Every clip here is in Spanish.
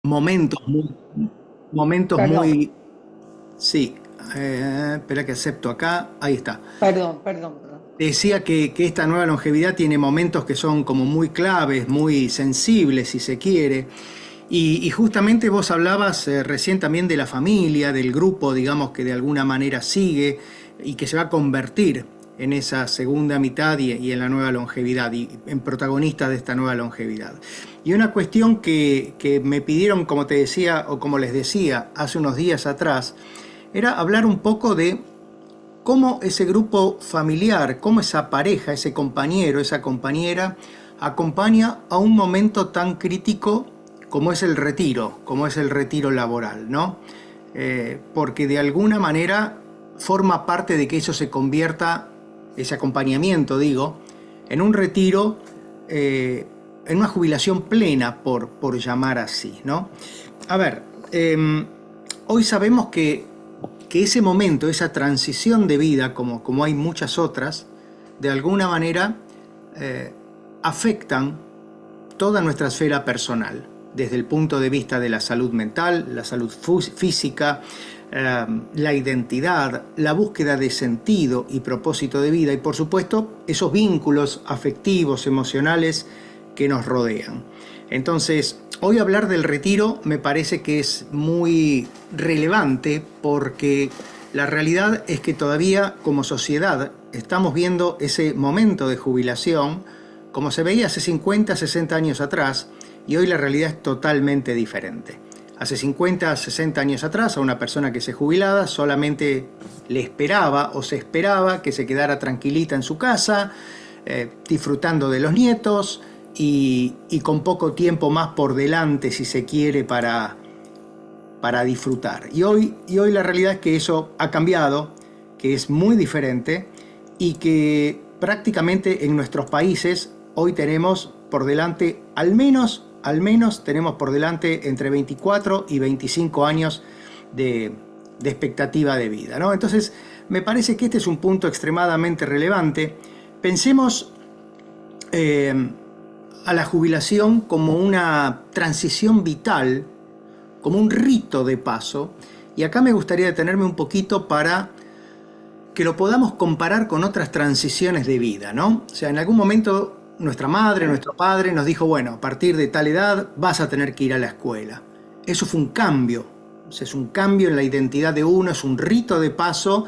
momentos muy, momentos Perdón, muy, sí, espera que acepto acá, ahí está. perdón. Decía que esta nueva longevidad tiene momentos que son como muy claves, muy sensibles, si se quiere. Y justamente vos hablabas recién también de la familia, del grupo, digamos, que de alguna manera sigue y que se va a convertir en esa segunda mitad y en la nueva longevidad y en protagonistas de esta nueva longevidad. Y una cuestión que me pidieron, como te decía o como les decía hace unos días atrás, era hablar un poco de cómo ese grupo familiar, cómo esa pareja, ese compañero, esa compañera, acompaña a un momento tan crítico como es el retiro, como es el retiro laboral, ¿no? Porque de alguna manera forma parte de que eso se convierta, ese acompañamiento, digo, en un retiro, en una jubilación plena, por llamar así, ¿no? A ver, hoy sabemos que ese momento, esa transición de vida, como hay muchas otras, de alguna manera eh, afectan toda nuestra esfera personal, desde el punto de vista de la salud mental, la salud física, la identidad, la búsqueda de sentido y propósito de vida y por supuesto esos vínculos afectivos, emocionales que nos rodean. Entonces, hoy hablar del retiro me parece que es muy relevante porque la realidad es que todavía como sociedad estamos viendo ese momento de jubilación como se veía hace 50, 60 años atrás, y hoy la realidad es totalmente diferente. Hace 50, 60 años atrás a una persona que se jubilaba solamente le esperaba o se esperaba que se quedara tranquilita en su casa, disfrutando de los nietos y con poco tiempo más por delante, si se quiere, para disfrutar. Y hoy la realidad es que eso ha cambiado, que es muy diferente y que prácticamente en nuestros países hoy tenemos por delante, al menos tenemos por delante entre 24 y 25 años de expectativa de vida, ¿no? Entonces, me parece que este es un punto extremadamente relevante. Pensemos eh, a la jubilación como una transición vital, como un rito de paso, y acá me gustaría detenerme un poquito para que lo podamos comparar con otras transiciones de vida, ¿no? O sea, en algún momento nuestra madre, nuestro padre nos dijo, bueno, a partir de tal edad vas a tener que ir a la escuela. Eso fue un cambio, o sea, es un cambio en la identidad de uno, es un rito de paso,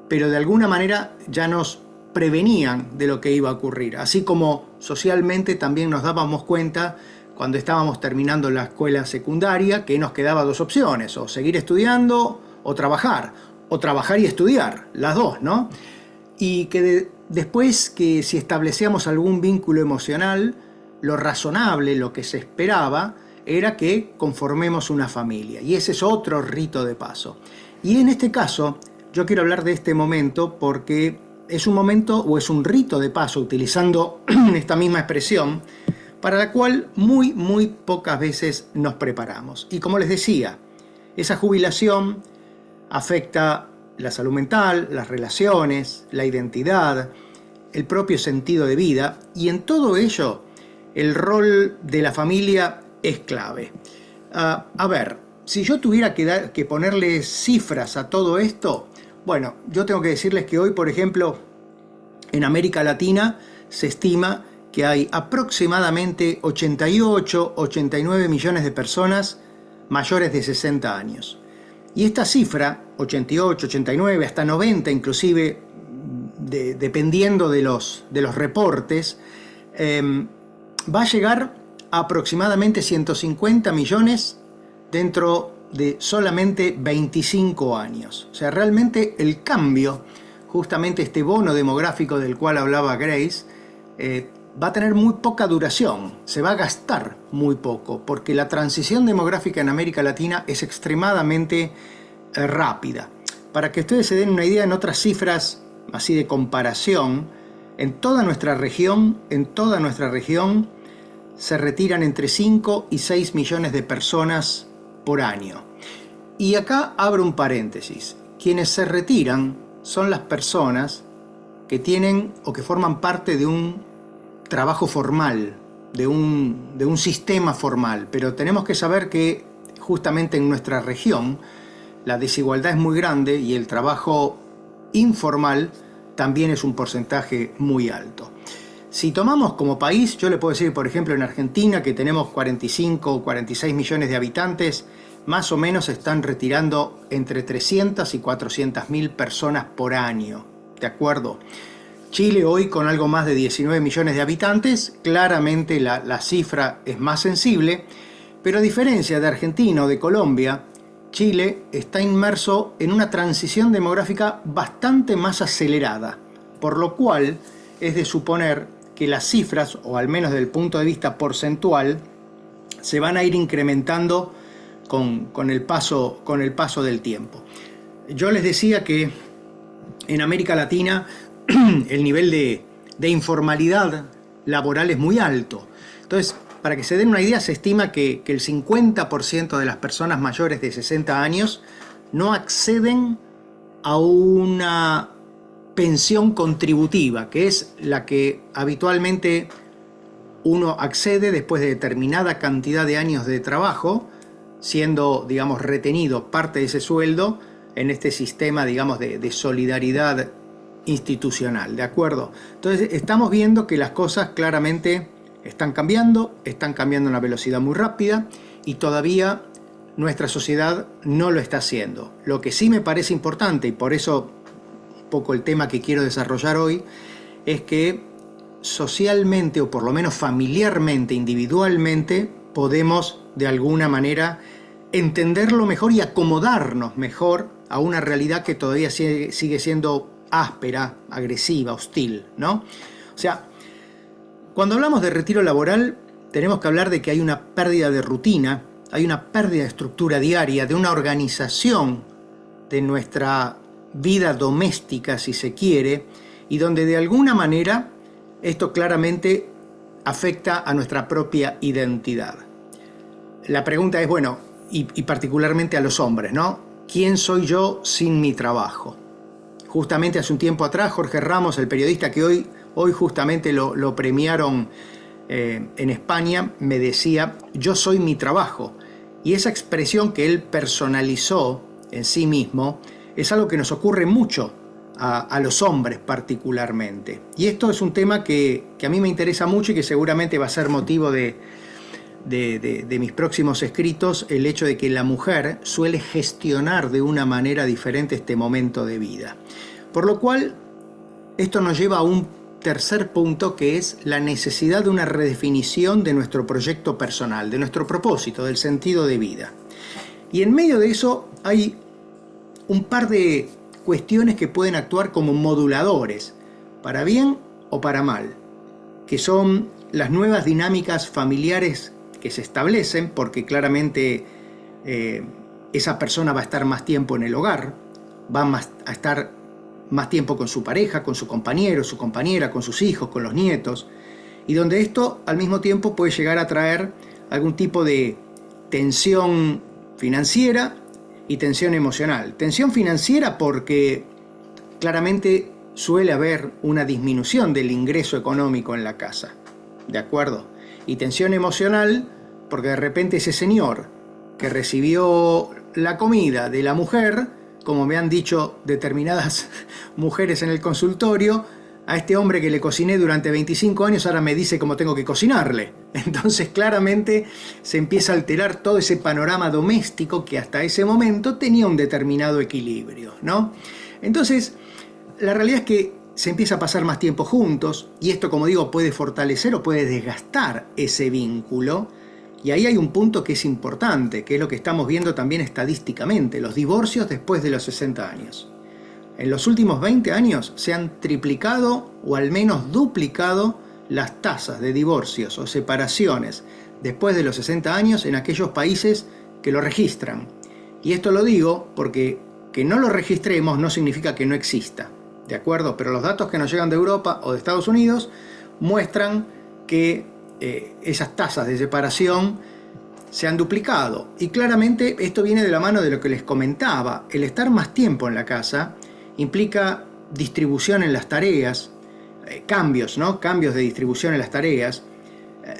pero de alguna manera ya nos prevenían de lo que iba a ocurrir, así como socialmente también nos dábamos cuenta cuando estábamos terminando la escuela secundaria que nos quedaba dos opciones, o seguir estudiando o trabajar y estudiar, las dos, ¿no? Y que después que si establecíamos algún vínculo emocional, lo razonable, lo que se esperaba, era que conformemos una familia. Y ese es otro rito de paso. Y en este caso, yo quiero hablar de este momento porque es un momento o es un rito de paso, utilizando esta misma expresión, para la cual muy pocas veces nos preparamos. Y como les decía, esa jubilación afecta la salud mental, las relaciones, la identidad, el propio sentido de vida y en todo ello el rol de la familia es clave. A ver, si yo tuviera que ponerle cifras a todo esto, bueno, yo tengo que decirles que hoy, por ejemplo, en América Latina se estima que hay aproximadamente 88, 89 millones de personas mayores de 60 años. Y esta cifra, 88, 89, hasta 90 inclusive, dependiendo de los reportes, va a llegar a aproximadamente 150 millones dentro de solamente 25 años. O sea, realmente el cambio, justamente este bono demográfico del cual hablaba Grace, va a tener muy poca duración, se va a gastar muy poco, porque la transición demográfica en América Latina es extremadamente rápida. Para que ustedes se den una idea, en otras cifras así de comparación, en toda nuestra región se retiran entre 5 y 6 millones de personas por año. Y acá abro un paréntesis. Quienes se retiran son las personas que tienen o que forman parte de un trabajo formal, de un sistema formal, pero tenemos que saber que justamente en nuestra región la desigualdad es muy grande y el trabajo informal también es un porcentaje muy alto. Si tomamos como país, yo le puedo decir, por ejemplo, en Argentina, que tenemos 45 o 46 millones de habitantes, más o menos están retirando entre 300 y 400 mil personas por año, ¿de acuerdo? Chile hoy, con algo más de 19 millones de habitantes, claramente la cifra es más sensible, pero a diferencia de Argentina o de Colombia, Chile está inmerso en una transición demográfica bastante más acelerada, por lo cual es de suponer que las cifras, o al menos desde el punto de vista porcentual, se van a ir incrementando con el paso del tiempo. Yo les decía que en América Latina el nivel de informalidad laboral es muy alto. Entonces, para que se den una idea, se estima que el 50% de las personas mayores de 60 años no acceden a una pensión contributiva, que es la que habitualmente uno accede después de determinada cantidad de años de trabajo, siendo, digamos, retenido parte de ese sueldo en este sistema, digamos, de solidaridad institucional, ¿de acuerdo? Entonces estamos viendo que las cosas claramente están cambiando a una velocidad muy rápida y todavía nuestra sociedad no lo está haciendo. Lo que sí me parece importante, y por eso un poco el tema que quiero desarrollar hoy, es que socialmente, o por lo menos familiarmente, individualmente, podemos de alguna manera entenderlo mejor y acomodarnos mejor a una realidad que todavía sigue siendo áspera, agresiva, hostil, ¿no? O sea, cuando hablamos de retiro laboral, tenemos que hablar de que hay una pérdida de rutina, hay una pérdida de estructura diaria, de una organización de nuestra vida doméstica, si se quiere, y donde de alguna manera esto claramente afecta a nuestra propia identidad. La pregunta es, bueno, y particularmente a los hombres, ¿no? ¿Quién soy yo sin mi trabajo? Justamente hace un tiempo atrás, Jorge Ramos, el periodista que hoy justamente lo premiaron en España, me decía, yo soy mi trabajo. Y esa expresión que él personalizó en sí mismo es algo que nos ocurre mucho a los hombres particularmente. Y esto es un tema que a mí me interesa mucho y que seguramente va a ser motivo de mis próximos escritos, el hecho de que la mujer suele gestionar de una manera diferente este momento de vida. Por lo cual, esto nos lleva a un tercer punto, que es la necesidad de una redefinición de nuestro proyecto personal, de nuestro propósito, del sentido de vida. Y en medio de eso hay un par de cuestiones que pueden actuar como moduladores, para bien o para mal, que son las nuevas dinámicas familiares que se establecen, porque claramente esa persona va a estar más tiempo en el hogar, va a estar más tiempo con su pareja, con su compañero, su compañera, con sus hijos, con los nietos, y donde esto al mismo tiempo puede llegar a traer algún tipo de tensión financiera y tensión emocional. Tensión financiera porque claramente suele haber una disminución del ingreso económico en la casa, ¿de acuerdo? Y tensión emocional porque de repente ese señor que recibió la comida de la mujer, como me han dicho determinadas mujeres en el consultorio, a este hombre que le cociné durante 25 años ahora me dice cómo tengo que cocinarle. Entonces claramente se empieza a alterar todo ese panorama doméstico que hasta ese momento tenía un determinado equilibrio, ¿no? Entonces la realidad es que se empieza a pasar más tiempo juntos y esto, como digo, puede fortalecer o puede desgastar ese vínculo. Y ahí hay un punto que es importante, que es lo que estamos viendo también estadísticamente, los divorcios después de los 60 años. En los últimos 20 años se han triplicado o al menos duplicado las tasas de divorcios o separaciones después de los 60 años en aquellos países que lo registran. Y esto lo digo porque que no lo registremos no significa que no exista, ¿de acuerdo? Pero los datos que nos llegan de Europa o de Estados Unidos muestran que esas tasas de separación se han duplicado. Y claramente esto viene de la mano de lo que les comentaba. El estar más tiempo en la casa implica distribución en las tareas, cambios, ¿no? Cambios de distribución en las tareas.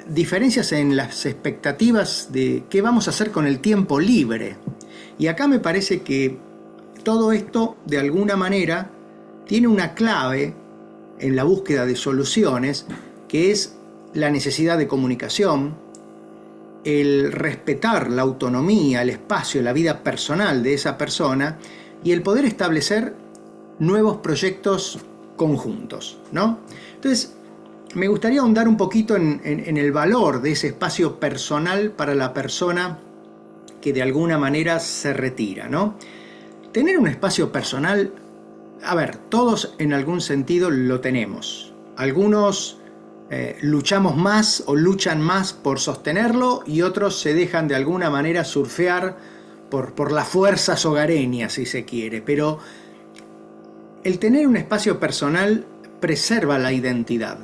diferencias en las expectativas de qué vamos a hacer con el tiempo libre. Y acá me parece que todo esto, de alguna manera, tiene una clave en la búsqueda de soluciones, que es la necesidad de comunicación, el respetar la autonomía, el espacio, la vida personal de esa persona y el poder establecer nuevos proyectos conjuntos, ¿no? Entonces, me gustaría ahondar un poquito en el valor de ese espacio personal para la persona que de alguna manera se retira, ¿no? Tener un espacio personal, a ver, todos en algún sentido lo tenemos. Algunos luchamos más o luchan más por sostenerlo y otros se dejan de alguna manera surfear por las fuerzas hogareñas, si se quiere. Pero el tener un espacio personal preserva la identidad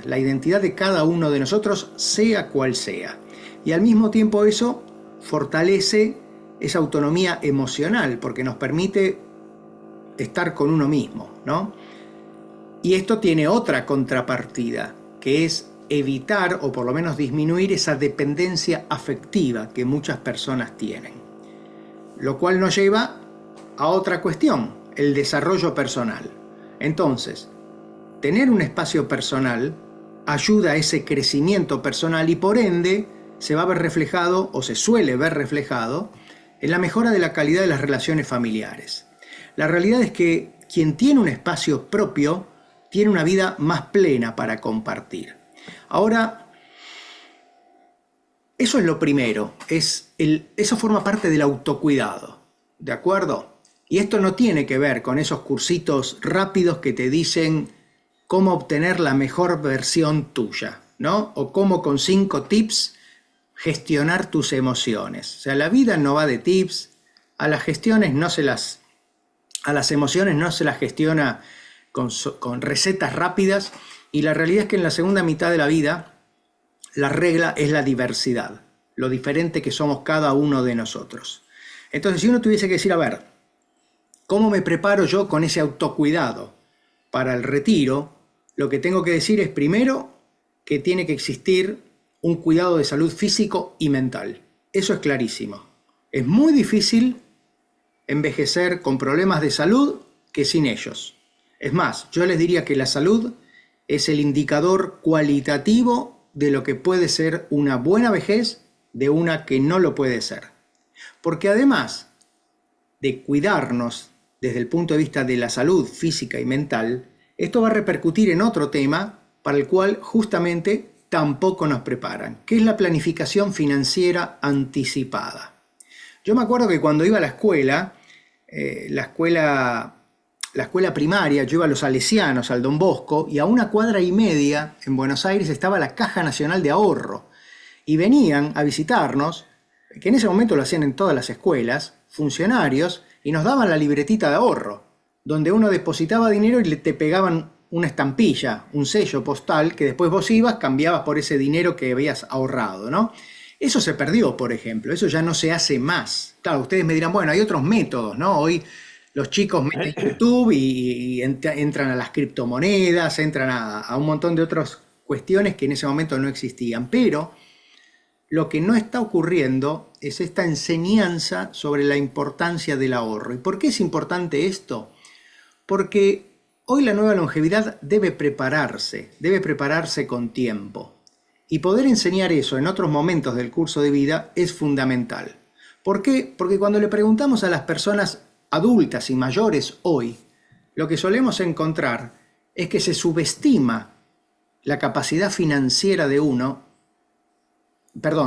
de cada uno de nosotros, sea cual sea. Y al mismo tiempo eso fortalece esa autonomía emocional, porque nos permite estar con uno mismo, ¿no? Y esto tiene otra contrapartida, que es evitar o por lo menos disminuir esa dependencia afectiva que muchas personas tienen. Lo cual nos lleva a otra cuestión, el desarrollo personal. Entonces, tener un espacio personal ayuda a ese crecimiento personal y por ende se va a ver reflejado o se suele ver reflejado en la mejora de la calidad de las relaciones familiares. La realidad es que quien tiene un espacio propio tiene una vida más plena para compartir. Ahora, eso es lo primero, eso forma parte del autocuidado, ¿de acuerdo? Y esto no tiene que ver con esos cursitos rápidos que te dicen cómo obtener la mejor versión tuya, ¿no? O cómo con 5 tips gestionar tus emociones. O sea, la vida no va de tips, a las emociones no se las gestiona con recetas rápidas, y la realidad es que en la segunda mitad de la vida la regla es la diversidad, lo diferente que somos cada uno de nosotros. Entonces, si uno tuviese que decir, a ver, ¿cómo me preparo yo con ese autocuidado para el retiro? Lo que tengo que decir es, primero, que tiene que existir un cuidado de salud físico y mental. Eso es clarísimo. Es muy difícil envejecer con problemas de salud que sin ellos. Es más, yo les diría que la salud es el indicador cualitativo de lo que puede ser una buena vejez de una que no lo puede ser. Porque además de cuidarnos desde el punto de vista de la salud física y mental, esto va a repercutir en otro tema para el cual justamente tampoco nos preparan, que es la planificación financiera anticipada. Yo me acuerdo que cuando iba a la escuela primaria, yo iba a los Salesianos, al Don Bosco, y a 1,5 cuadras en Buenos Aires estaba la Caja Nacional de Ahorro. Y venían a visitarnos, que en ese momento lo hacían en todas las escuelas, funcionarios, y nos daban la libretita de ahorro, donde uno depositaba dinero y te pegaban una estampilla, un sello postal, que después vos ibas, cambiabas por ese dinero que habías ahorrado, ¿no? Eso se perdió, por ejemplo, eso ya no se hace más. Claro, ustedes me dirán, bueno, hay otros métodos, ¿no? Hoy los chicos meten YouTube y entran a las criptomonedas, entran a un montón de otras cuestiones que en ese momento no existían. Pero lo que no está ocurriendo es esta enseñanza sobre la importancia del ahorro. ¿Y por qué es importante esto? Porque hoy la nueva longevidad debe prepararse con tiempo. Y poder enseñar eso en otros momentos del curso de vida es fundamental. ¿Por qué? Porque cuando le preguntamos a las personas adultas y mayores hoy, lo que solemos encontrar es que se subestima la capacidad financiera de uno,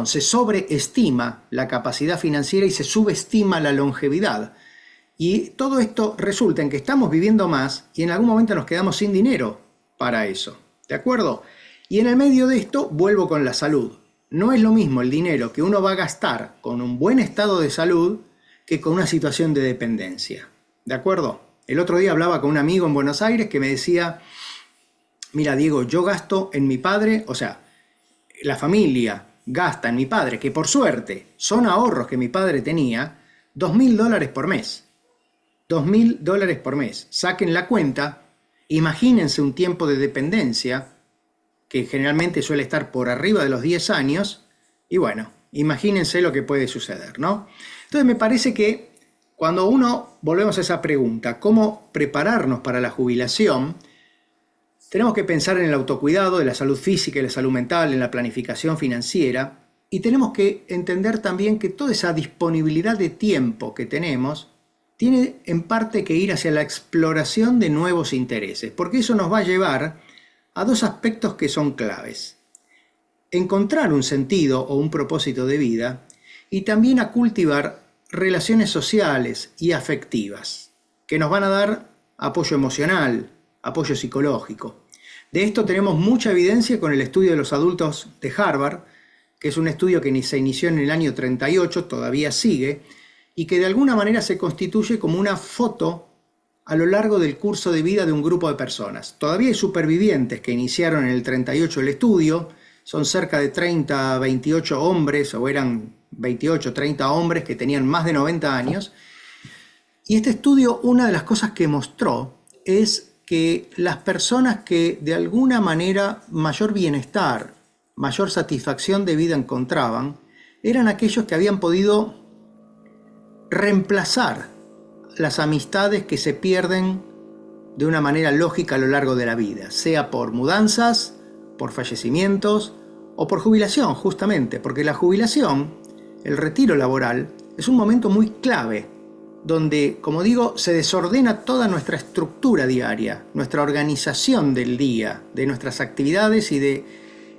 se sobreestima la capacidad financiera y se subestima la longevidad. Y todo esto resulta en que estamos viviendo más y en algún momento nos quedamos sin dinero para eso, ¿de acuerdo? Y en el medio de esto vuelvo con la salud. No es lo mismo el dinero que uno va a gastar con un buen estado de salud que con una situación de dependencia, ¿de acuerdo? El otro día hablaba con un amigo en Buenos Aires que me decía, mira Diego, yo gasto en mi padre, o sea, la familia gasta en mi padre, que por suerte son ahorros que mi padre tenía, $2.000 por mes. $2.000 por mes. Saquen la cuenta, imagínense un tiempo de dependencia que generalmente suele estar por arriba de los 10 años, y bueno, imagínense lo que puede suceder, ¿no? Entonces me parece que cuando volvemos a esa pregunta, ¿cómo prepararnos para la jubilación? Tenemos que pensar en el autocuidado de la salud física y la salud mental, en la planificación financiera, y tenemos que entender también que toda esa disponibilidad de tiempo que tenemos tiene en parte que ir hacia la exploración de nuevos intereses, porque eso nos va a llevar a dos aspectos que son claves: encontrar un sentido o un propósito de vida, y también a cultivar relaciones sociales y afectivas que nos van a dar apoyo emocional, apoyo psicológico. De esto tenemos mucha evidencia con el estudio de los adultos de Harvard, que es un estudio que se inició en el año 38, todavía sigue, y que de alguna manera se constituye como una foto a lo largo del curso de vida de un grupo de personas. Todavía hay supervivientes que iniciaron en el 38 el estudio, son cerca de 30, 28 hombres, o eran 28, 30 hombres que tenían más de 90 años. Y este estudio, una de las cosas que mostró es que las personas que de alguna manera mayor bienestar, mayor satisfacción de vida encontraban, eran aquellos que habían podido reemplazar las amistades que se pierden de una manera lógica a lo largo de la vida, sea por mudanzas, por fallecimientos o por jubilación, justamente, porque la jubilación, el retiro laboral, es un momento muy clave donde, como digo, se desordena toda nuestra estructura diaria, nuestra organización del día, de nuestras actividades y de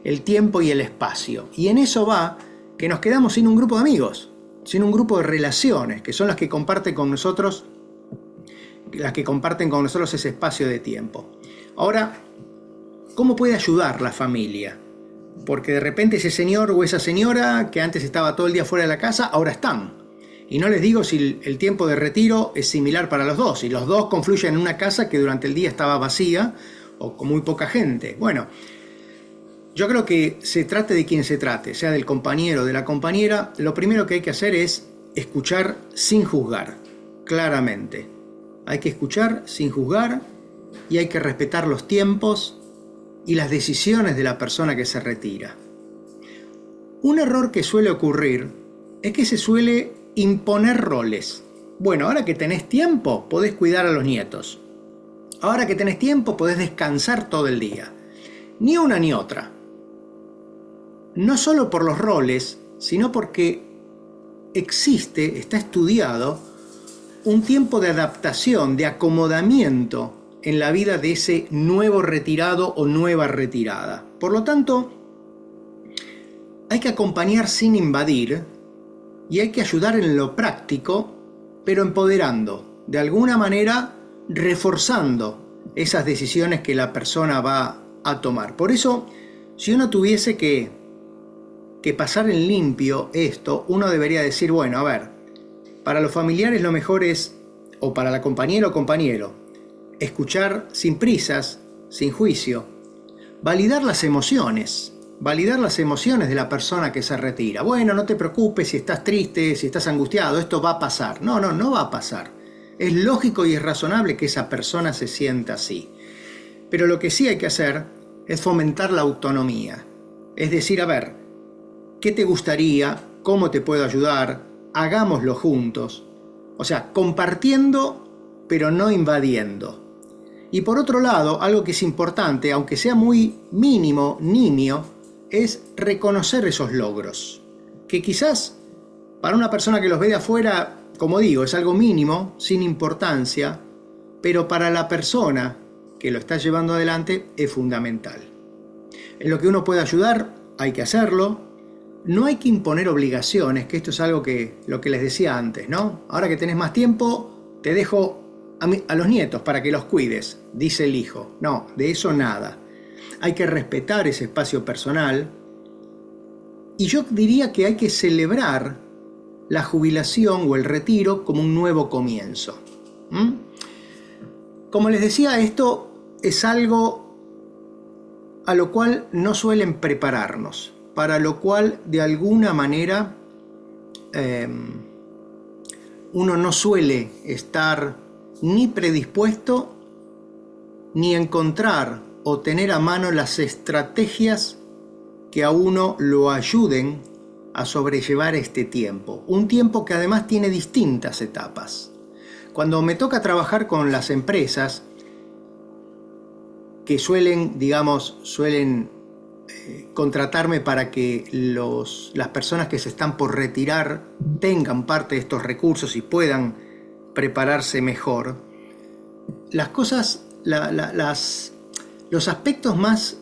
el tiempo y el espacio. Y en eso va que nos quedamos sin un grupo de amigos, sin un grupo de relaciones, que son las que comparten con nosotros ese espacio de tiempo. Ahora, ¿cómo puede ayudar la familia? Porque de repente ese señor o esa señora que antes estaba todo el día fuera de la casa, ahora están. Y no les digo si el tiempo de retiro es similar para los dos, si los dos confluyen en una casa que durante el día estaba vacía o con muy poca gente. Bueno, yo creo que se trate de quien se trate, sea del compañero o de la compañera, lo primero que hay que hacer es escuchar sin juzgar, claramente. Hay que escuchar sin juzgar y hay que respetar los tiempos y las decisiones de la persona que se retira. Un error que suele ocurrir es que se suele imponer roles. Bueno, ahora que tenés tiempo, podés cuidar a los nietos. Ahora que tenés tiempo, podés descansar todo el día. Ni una ni otra. No solo por los roles, sino porque está estudiado, un tiempo de adaptación, de acomodamiento en la vida de ese nuevo retirado o nueva retirada. Por lo tanto, hay que acompañar sin invadir y hay que ayudar en lo práctico, pero empoderando, de alguna manera reforzando esas decisiones que la persona va a tomar. Por eso, si uno tuviese que pasar en limpio esto, uno debería decir, bueno, a ver, para los familiares lo mejor es, o para la compañera o compañero, escuchar sin prisas, sin juicio, validar las emociones de la persona que se retira. Bueno, no te preocupes si estás triste, si estás angustiado, esto va a pasar. No va a pasar. Es lógico y es razonable que esa persona se sienta así. Pero lo que sí hay que hacer es fomentar la autonomía. Es decir, a ver, ¿qué te gustaría? ¿Cómo te puedo ayudar? Hagámoslo juntos. O sea, compartiendo, pero no invadiendo. Y por otro lado, algo que es importante, aunque sea muy mínimo, nimio, es reconocer esos logros. Que quizás para una persona que los ve de afuera, como digo, es algo mínimo, sin importancia, pero para la persona que lo está llevando adelante es fundamental. En lo que uno puede ayudar, hay que hacerlo. No hay que imponer obligaciones, que esto es algo lo que les decía antes, ¿no? Ahora que tenés más tiempo, te dejo a los nietos para que los cuides, dice el hijo. No, de eso nada. Hay que respetar ese espacio personal. Y yo diría que hay que celebrar la jubilación o el retiro como un nuevo comienzo. Como les decía, esto es algo a lo cual no suelen prepararnos, para lo cual de alguna manera uno no suele estar ni predispuesto ni encontrar o tener a mano las estrategias que a uno lo ayuden a sobrellevar este tiempo. Un tiempo que además tiene distintas etapas. Cuando me toca trabajar con las empresas que suelen contratarme para que las personas que se están por retirar tengan parte de estos recursos y puedan prepararse mejor, las cosas, los aspectos más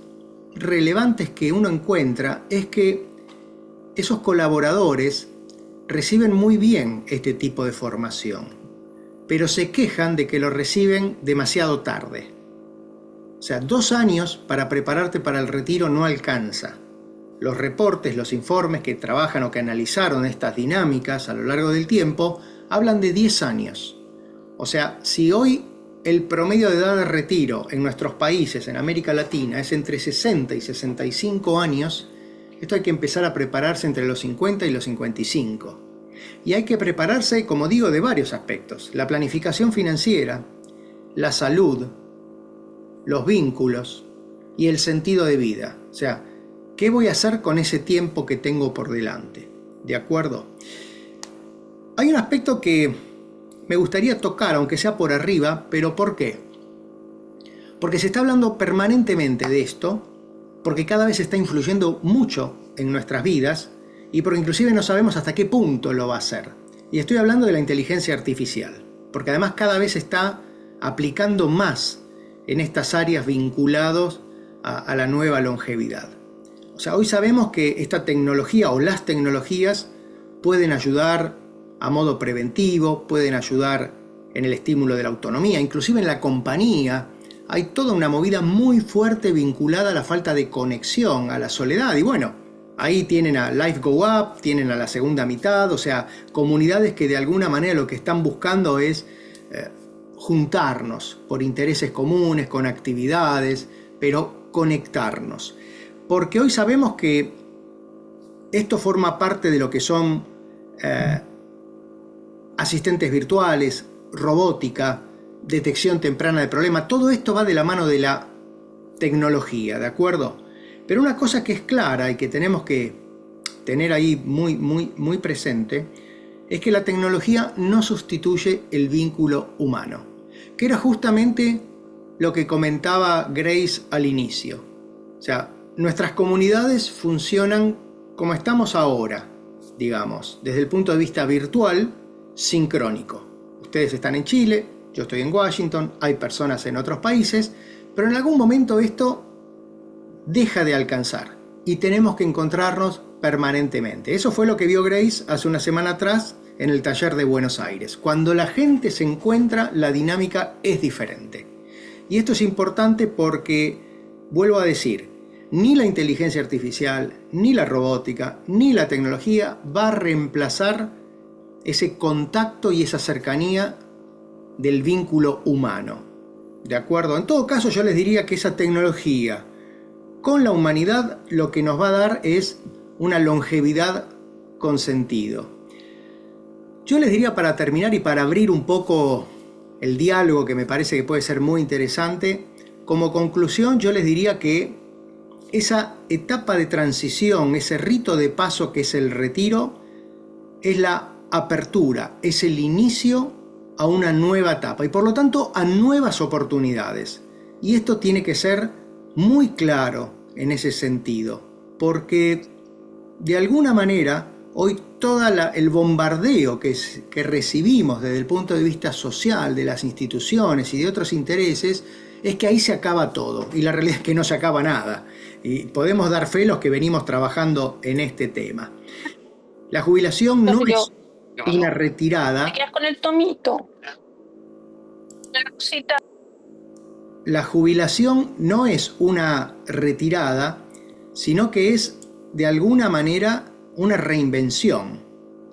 relevantes que uno encuentra es que esos colaboradores reciben muy bien este tipo de formación, pero se quejan de que lo reciben demasiado tarde. O sea, 2 años para prepararte para el retiro no alcanza. Los reportes, los informes que trabajan o que analizaron estas dinámicas a lo largo del tiempo hablan de 10 años. O sea, si hoy el promedio de edad de retiro en nuestros países, en América Latina, es entre 60 y 65 años, esto hay que empezar a prepararse entre los 50 y los 55. Y hay que prepararse, como digo, de varios aspectos. La planificación financiera, la salud, los vínculos y el sentido de vida. O sea, ¿qué voy a hacer con ese tiempo que tengo por delante? ¿De acuerdo? Hay un aspecto que me gustaría tocar, aunque sea por arriba, pero ¿por qué? Porque se está hablando permanentemente de esto, porque cada vez está influyendo mucho en nuestras vidas y porque inclusive no sabemos hasta qué punto lo va a hacer. Y estoy hablando de la inteligencia artificial, porque además cada vez se está aplicando más en estas áreas vinculadas a la nueva longevidad. O sea, hoy sabemos que esta tecnología o las tecnologías pueden ayudar a modo preventivo, pueden ayudar en el estímulo de la autonomía, inclusive en la compañía. Hay toda una movida muy fuerte vinculada a la falta de conexión, a la soledad. Y bueno, ahí tienen a Life Go Up, tienen a La Segunda Mitad, o sea, comunidades que de alguna manera lo que están buscando es juntarnos por intereses comunes, con actividades, pero conectarnos. Porque hoy sabemos que esto forma parte de lo que son asistentes virtuales, robótica, detección temprana de problemas. Todo esto va de la mano de la tecnología, ¿de acuerdo? Pero una cosa que es clara y que tenemos que tener ahí muy presente es que la tecnología no sustituye el vínculo humano, que era justamente lo que comentaba Grace al inicio. O sea, nuestras comunidades funcionan como estamos ahora, digamos, desde el punto de vista virtual, sincrónico. Ustedes están en Chile, yo estoy en Washington, hay personas en otros países, pero en algún momento esto deja de alcanzar y tenemos que encontrarnos permanentemente. Eso fue lo que vio Grace hace una semana atrás en el taller de Buenos Aires. Cuando la gente se encuentra, la dinámica es diferente. Y esto es importante porque, vuelvo a decir, ni la inteligencia artificial, ni la robótica, ni la tecnología va a reemplazar ese contacto y esa cercanía del vínculo humano. ¿De acuerdo? En todo caso, yo les diría que esa tecnología con la humanidad lo que nos va a dar es una longevidad con sentido. Yo les diría, para terminar y para abrir un poco el diálogo, que me parece que puede ser muy interesante, como conclusión yo les diría que esa etapa de transición, ese rito de paso que es el retiro, es la apertura, es el inicio a una nueva etapa y por lo tanto a nuevas oportunidades. Y esto tiene que ser muy claro en ese sentido, porque de alguna manera hoy todo el bombardeo que recibimos desde el punto de vista social, de las instituciones y de otros intereses, es que ahí se acaba todo, y la realidad es que no se acaba nada. Y podemos dar fe los que venimos trabajando en este tema. La jubilación no es una retirada. ¿Te quedas con el tomito? La cosita. La jubilación no es una retirada, sino que es de alguna manera una reinvención.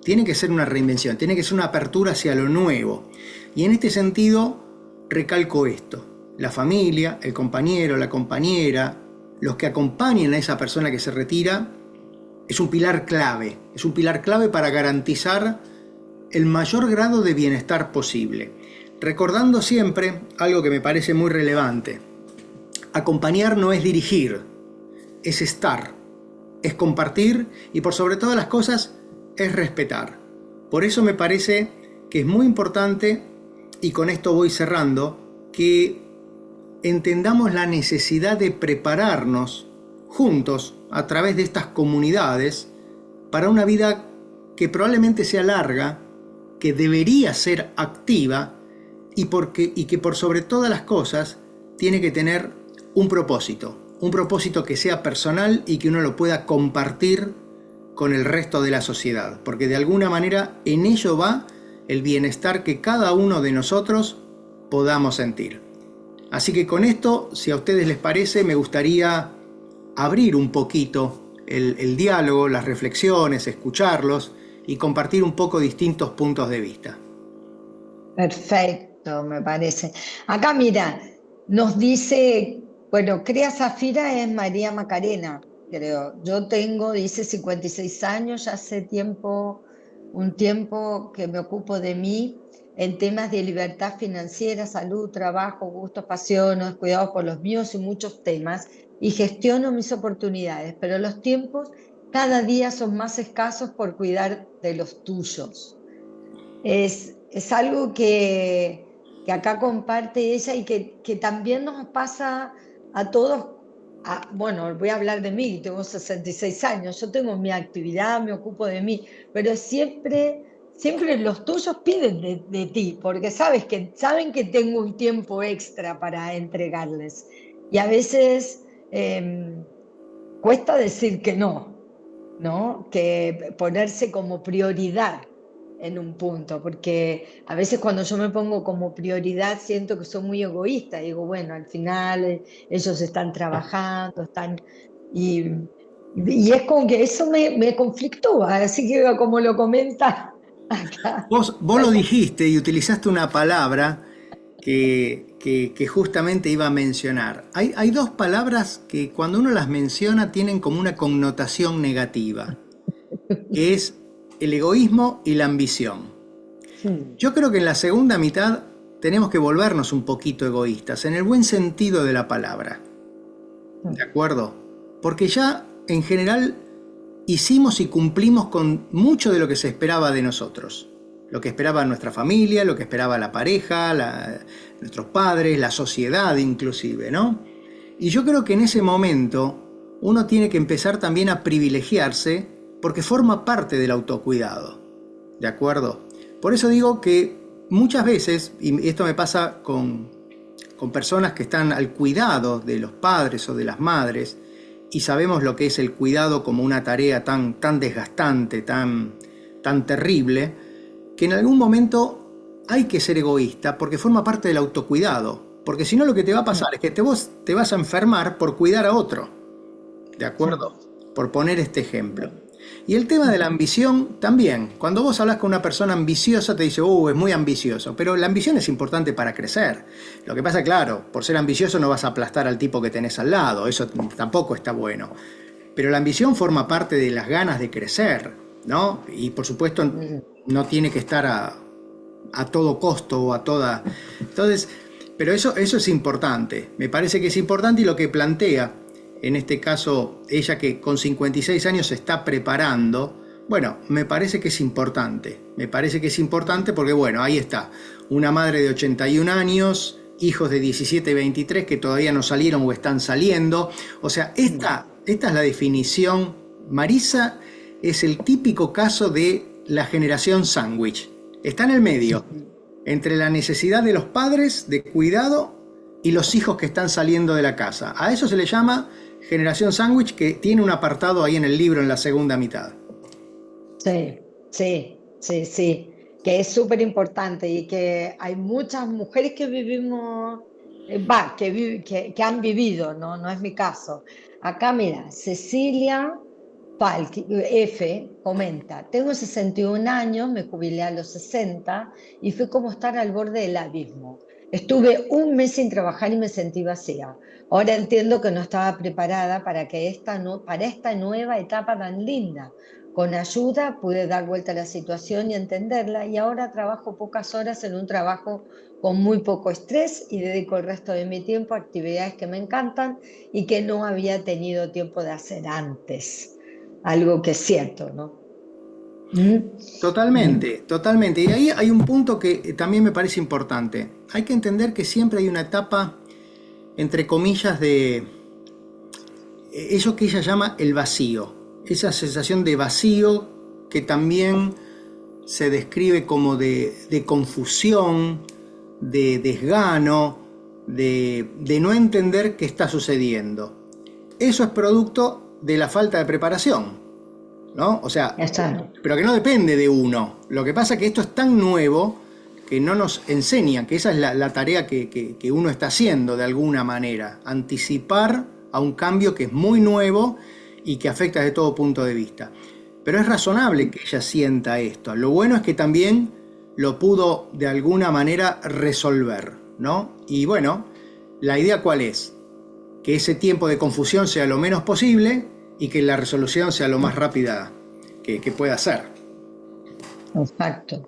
Tiene que ser una reinvención, tiene que ser una apertura hacia lo nuevo. Y en este sentido recalco esto: la familia, el compañero, la compañera, los que acompañen a esa persona que se retira, es un pilar clave para garantizar el mayor grado de bienestar posible. Recordando siempre algo que me parece muy relevante. Acompañar no es dirigir, es estar, es compartir y por sobre todas las cosas es respetar. Por eso me parece que es muy importante, y con esto voy cerrando, que entendamos la necesidad de prepararnos juntos a través de estas comunidades para una vida que probablemente sea larga, que debería ser activa y que por sobre todas las cosas tiene que tener un propósito que sea personal y que uno lo pueda compartir con el resto de la sociedad, porque de alguna manera en ello va el bienestar que cada uno de nosotros podamos sentir. Así que con esto, si a ustedes les parece, me gustaría abrir un poquito el diálogo, las reflexiones, escucharlos y compartir un poco distintos puntos de vista. Perfecto, me parece. Acá, mira, nos dice, bueno, Crea Zafira es María Macarena, creo. Yo tengo, dice, 56 años, ya hace un tiempo que me ocupo de mí en temas de libertad financiera, salud, trabajo, gustos, pasiones, cuidados por los míos y muchos temas, y gestiono mis oportunidades, pero los tiempos cada día son más escasos por cuidar de los tuyos. Es algo que acá comparte ella y que también nos pasa a todos. Bueno, voy a hablar de mí, tengo 66 años, yo tengo mi actividad, me ocupo de mí, pero siempre los tuyos piden de ti, porque saben que tengo un tiempo extra para entregarles. Y a veces cuesta decir que no, ¿no? Que ponerse como prioridad en un punto, porque a veces cuando yo me pongo como prioridad siento que soy muy egoísta, digo, bueno, al final ellos están trabajando, y, y es como que eso me conflictúa, así que como lo comenta acá. Vos lo dijiste y utilizaste una palabra que justamente iba a mencionar. Hay dos palabras que cuando uno las menciona tienen como una connotación negativa, que es el egoísmo y la ambición. Yo creo que en la segunda mitad tenemos que volvernos un poquito egoístas, en el buen sentido de la palabra. ¿De acuerdo? Porque ya en general hicimos y cumplimos con mucho de lo que se esperaba de nosotros. Lo que esperaba nuestra familia, lo que esperaba la pareja, nuestros padres, la sociedad inclusive, ¿no? Y yo creo que en ese momento uno tiene que empezar también a privilegiarse porque forma parte del autocuidado. ¿De acuerdo? Por eso digo que muchas veces, y esto me pasa con personas que están al cuidado de los padres o de las madres, y sabemos lo que es el cuidado como una tarea tan desgastante, tan terrible, que en algún momento hay que ser egoísta porque forma parte del autocuidado. Porque si no, lo que te va a pasar es que vos te vas a enfermar por cuidar a otro. ¿De acuerdo? Por poner este ejemplo. Y el tema de la ambición también. Cuando vos hablas con una persona ambiciosa te dice, es muy ambicioso. Pero la ambición es importante para crecer. Lo que pasa, claro, por ser ambicioso no vas a aplastar al tipo que tenés al lado. Eso tampoco está bueno. Pero la ambición forma parte de las ganas de crecer, ¿no? Y por supuesto no tiene que estar a todo costo o a toda... Entonces, pero eso es importante. Me parece que es importante y lo que plantea, en este caso, ella que con 56 años se está preparando, bueno, me parece que es importante. Me parece que es importante porque, bueno, ahí está. Una madre de 81 años, hijos de 17 y 23 que todavía no salieron o están saliendo. O sea, esta es la definición. Marisa es el típico caso de la generación sándwich. Está en el medio, entre la necesidad de los padres de cuidado y los hijos que están saliendo de la casa. A eso se le llama generación sándwich, que tiene un apartado ahí en el libro en la segunda mitad. Sí, que es súper importante y que hay muchas mujeres que vivimos, que han vivido, ¿no? No es mi caso. Acá, mira, Cecilia Falk, F, comenta, tengo 61 años, me jubilé a los 60 y fue como estar al borde del abismo. Estuve un mes sin trabajar y me sentí vacía. Ahora entiendo que no estaba preparada para esta nueva etapa tan linda. con ayuda pude dar vuelta a la situación y entenderla, y ahora trabajo pocas horas en un trabajo con muy poco estrés y dedico el resto de mi tiempo a actividades que me encantan y que no había tenido tiempo de hacer antes. Algo que es cierto, ¿no? ¿Mm? Totalmente, totalmente. Y ahí hay un punto que también me parece importante. Hay que entender que siempre hay una etapa, entre comillas, de eso que ella llama el vacío. Esa sensación de vacío que también se describe como de confusión, de desgano, de no entender qué está sucediendo. Eso es producto de la falta de preparación, ¿no? O sea, Está. pero que no depende de uno. Lo que pasa es que esto es tan nuevo que no nos enseña, que esa es la tarea que uno está haciendo de alguna manera, anticipar a un cambio que es muy nuevo y que afecta desde todo punto de vista. Pero es razonable que ella sienta esto. Lo bueno es que también lo pudo de alguna manera resolver, ¿no? Y bueno, la idea ¿cuál es? Que ese tiempo de confusión sea lo menos posible y que la resolución sea lo más rápida que pueda ser. Exacto.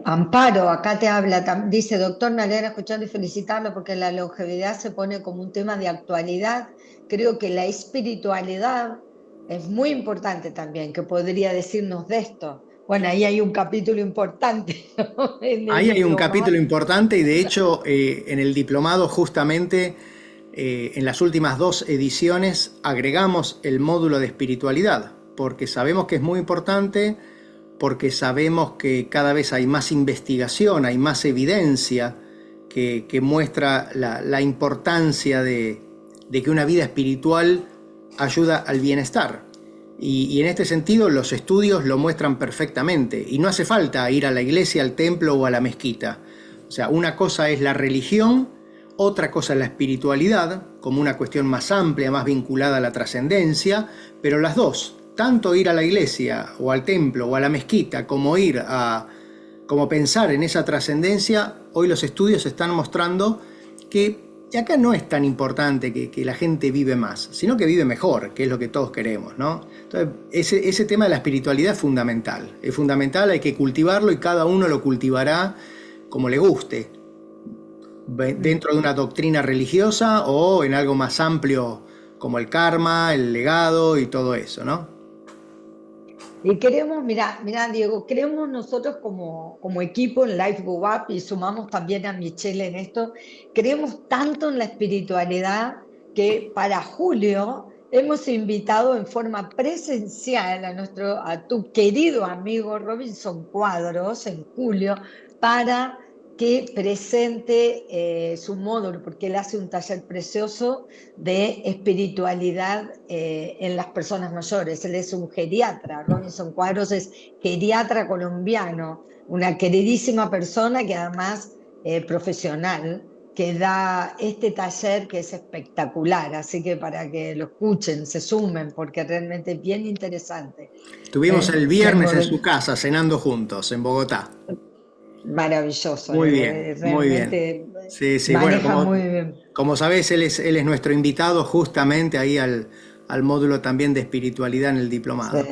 Amparo, acá te habla, dice, doctor, me alegra escucharlo y felicitarlo porque la longevidad se pone como un tema de actualidad. Creo que la espiritualidad es muy importante también, que podría decirnos de esto. Bueno, ahí hay un capítulo importante, ¿no? En el Ahí hay un diplomado. capítulo importante y de hecho en el diplomado justamente en las últimas 2 ediciones agregamos el módulo de espiritualidad, porque sabemos que es muy importante, porque sabemos que cada vez hay más investigación, hay más evidencia que muestra la importancia de que una vida espiritual ayuda al bienestar. Y en este sentido los estudios lo muestran perfectamente. Y no hace falta ir a la iglesia, al templo o a la mezquita. O sea, una cosa es la religión, otra cosa es la espiritualidad, como una cuestión más amplia, más vinculada a la trascendencia, pero las dos, tanto ir a la iglesia o al templo o a la mezquita, como pensar en esa trascendencia, hoy los estudios están mostrando que acá no es tan importante que la gente vive más, sino que vive mejor, que es lo que todos queremos, ¿no? Entonces, ese tema de la espiritualidad es fundamental, hay que cultivarlo y cada uno lo cultivará como le guste, dentro de una doctrina religiosa o en algo más amplio como el karma, el legado y todo eso, ¿no? Y queremos, mira, Diego, queremos nosotros como equipo en Life Go Up, y sumamos también a Michelle en esto, creemos tanto en la espiritualidad que para julio hemos invitado en forma presencial a tu querido amigo Robinson Cuadros en julio para que presente su módulo, porque él hace un taller precioso de espiritualidad en las personas mayores. Él es un geriatra, Robinson Cuadros es geriatra colombiano, una queridísima persona que además profesional, que da este taller que es espectacular, así que para que lo escuchen, se sumen, porque realmente es bien interesante. Estuvimos el viernes en su Realmente casa cenando juntos en Bogotá. maravilloso, Muy bien, muy bien. realmente Sí, sí, bueno, maneja muy bien. como sabés, él es nuestro invitado justamente ahí al módulo también de espiritualidad en el Sí, diplomado.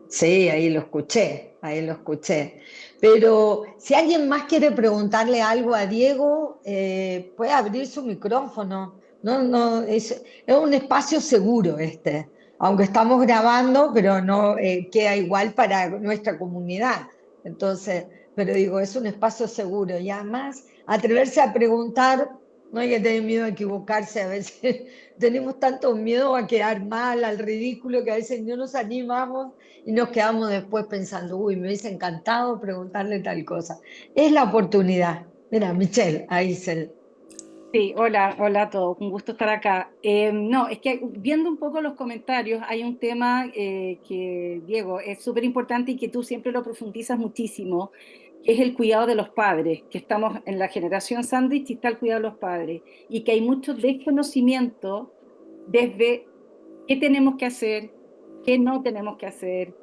sí, ahí lo escuché, ahí lo escuché. Pero si alguien más quiere preguntarle algo a Diego, puede abrir su micrófono. No, no, es un espacio seguro este, aunque estamos grabando, pero no queda igual para nuestra comunidad. Entonces, pero digo, es un espacio seguro y además atreverse a preguntar, no hay que tener miedo a equivocarse a veces. Tenemos tanto miedo a quedar mal, al ridículo, que a veces no nos animamos y nos quedamos después pensando, uy, me hubiese encantado preguntarle tal cosa. Es la oportunidad. Mira, Michelle, ahí se... Sí, hola, hola a todos, un gusto estar acá. No, es que viendo un poco los comentarios, hay un tema que, Diego, es súper importante y que tú siempre lo profundizas muchísimo, que es el cuidado de los padres, que estamos en la generación sándwich y está el cuidado de los padres, y que hay mucho desconocimiento desde qué tenemos que hacer, qué no tenemos que hacer,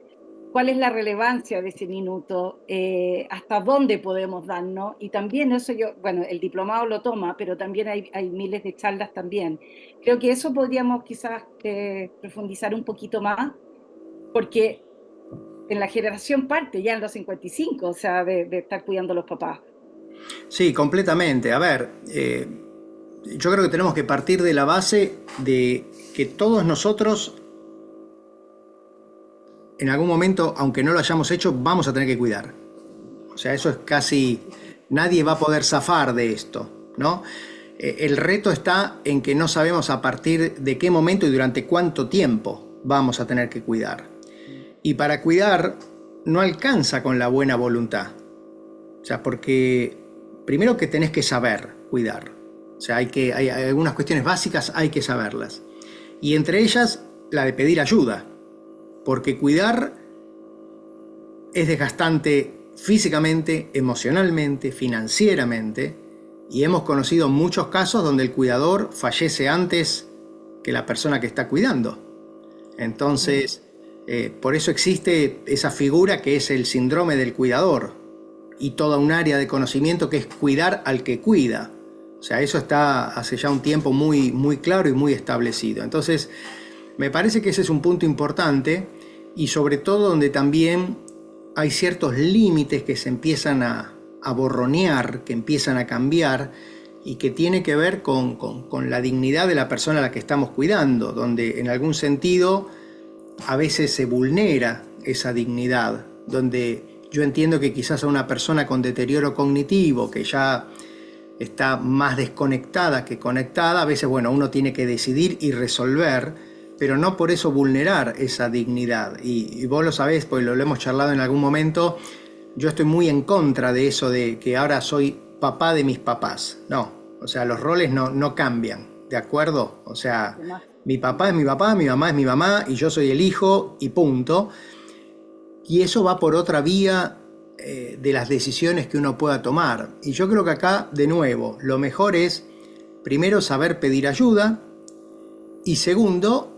cuál es la relevancia de ese minuto, hasta dónde podemos darnos, y también eso yo, bueno, el diplomado lo toma, pero también hay miles de charlas también. Creo que eso podríamos quizás profundizar un poquito más. porque en la generación parte ya en los 55, o sea, de estar cuidando a los papás. Sí, completamente. A ver, yo creo que tenemos que partir de la base de que todos nosotros, en algún momento, aunque no lo hayamos hecho, vamos a tener que cuidar. O sea, eso es casi, nadie va a poder zafar de esto, ¿no? El reto está en que no sabemos a partir de qué momento y durante cuánto tiempo vamos a tener que cuidar. Y para cuidar no alcanza con la buena voluntad. O sea, porque primero que tenés que saber cuidar. O sea, hay algunas cuestiones básicas, hay que saberlas. Y entre ellas, la de pedir ayuda. Porque cuidar es desgastante físicamente, emocionalmente, financieramente. Y hemos conocido muchos casos donde el cuidador fallece antes que la persona que está cuidando. Entonces, por eso existe esa figura que es el síndrome del cuidador y toda un área de conocimiento que es cuidar al que cuida. O sea, eso está hace ya un tiempo muy, muy claro y muy establecido. Entonces, me parece que ese es un punto importante y sobre todo donde también hay ciertos límites que se empiezan a borronear, que empiezan a cambiar y que tiene que ver con la dignidad de la persona a la que estamos cuidando, donde en algún sentido a veces se vulnera esa dignidad, donde yo entiendo que quizás a una persona con deterioro cognitivo, que ya está más desconectada que conectada, a veces, bueno, uno tiene que decidir y resolver, pero no por eso vulnerar esa dignidad. Y vos lo sabés, pues lo hemos charlado en algún momento, yo estoy muy en contra de eso de que ahora soy papá de mis papás. No, o sea, los roles no cambian, ¿de acuerdo? O sea, mi papá es mi papá, mi mamá es mi mamá y yo soy el hijo y punto. Y eso va por otra vía de las decisiones que uno pueda tomar. Y yo creo que acá, de nuevo, lo mejor es, primero, saber pedir ayuda y segundo,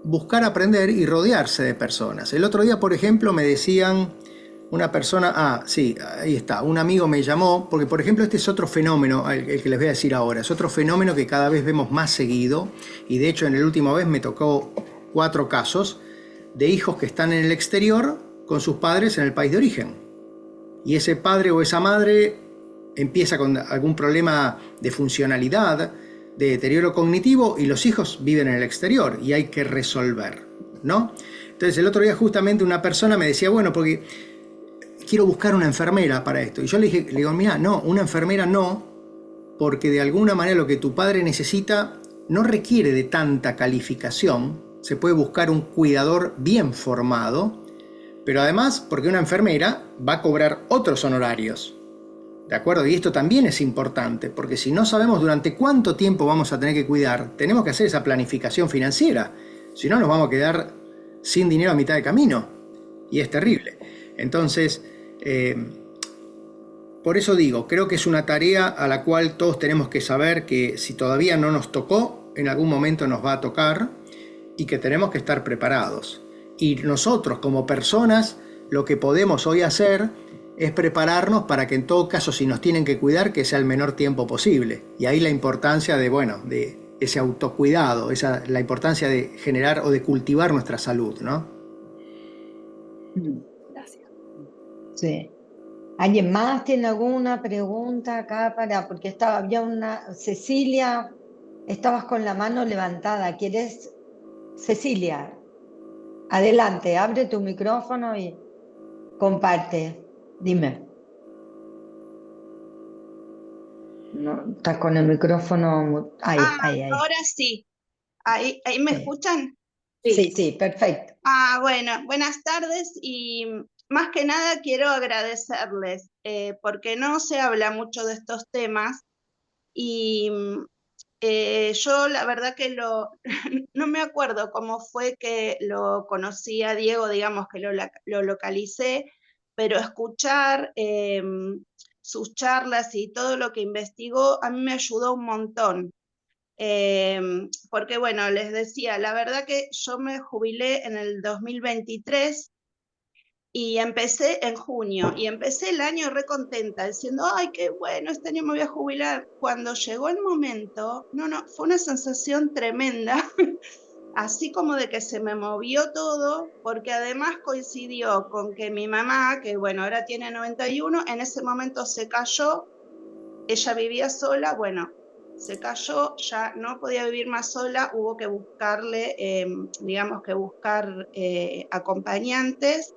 buscar aprender y rodearse de personas. El otro día, por ejemplo, me decían una persona, sí, ahí está, un amigo me llamó, porque por ejemplo este es otro fenómeno, el que les voy a decir ahora, es otro fenómeno que cada vez vemos más seguido, y de hecho en el último vez me tocó 4 casos de hijos que están en el exterior con sus padres en el país de origen. Y ese padre o esa madre empieza con algún problema de funcionalidad, de deterioro cognitivo, y los hijos viven en el exterior y hay que resolver, ¿no? Entonces el otro día justamente una persona me decía, bueno, porque quiero buscar una enfermera para esto. Y yo le digo, mira, no, una enfermera no, porque de alguna manera lo que tu padre necesita no requiere de tanta calificación. Se puede buscar un cuidador bien formado, pero además porque una enfermera va a cobrar otros honorarios. ¿De acuerdo? Y esto también es importante, porque si no sabemos durante cuánto tiempo vamos a tener que cuidar, tenemos que hacer esa planificación financiera. Si no, nos vamos a quedar sin dinero a mitad de camino. Y es terrible. Entonces, por eso digo, creo que es una tarea a la cual todos tenemos que saber que si todavía no nos tocó, en algún momento nos va a tocar y que tenemos que estar preparados. Y nosotros como personas, lo que podemos hoy hacer es prepararnos para que en todo caso, si nos tienen que cuidar, que sea el menor tiempo posible. Y ahí la importancia de ese autocuidado, la importancia de generar o de cultivar nuestra salud, ¿no? Gracias. Sí. ¿Alguien más tiene alguna pregunta acá porque había una, Cecilia, estabas con la mano levantada, ¿quieres? Cecilia, adelante, abre tu micrófono y comparte, dime. No, estás con el micrófono, ahí. Ahora sí, ahí me escuchan. Sí, perfecto. Bueno, buenas tardes y más que nada quiero agradecerles porque no se habla mucho de estos temas y yo la verdad que no me acuerdo cómo fue que lo conocí a Diego, digamos que lo localicé, pero escuchar sus charlas y todo lo que investigó a mí me ayudó un montón. Porque bueno, les decía, la verdad que yo me jubilé en el 2023 y empecé en junio, y empecé el año re contenta, diciendo, ay, qué bueno, este año me voy a jubilar. Cuando llegó el momento, fue una sensación tremenda, así como de que se me movió todo, porque además coincidió con que mi mamá, que bueno, ahora tiene 91, en ese momento se cayó, ella vivía sola, bueno, se cayó, ya no podía vivir más sola, hubo que buscarle, digamos que buscar acompañantes,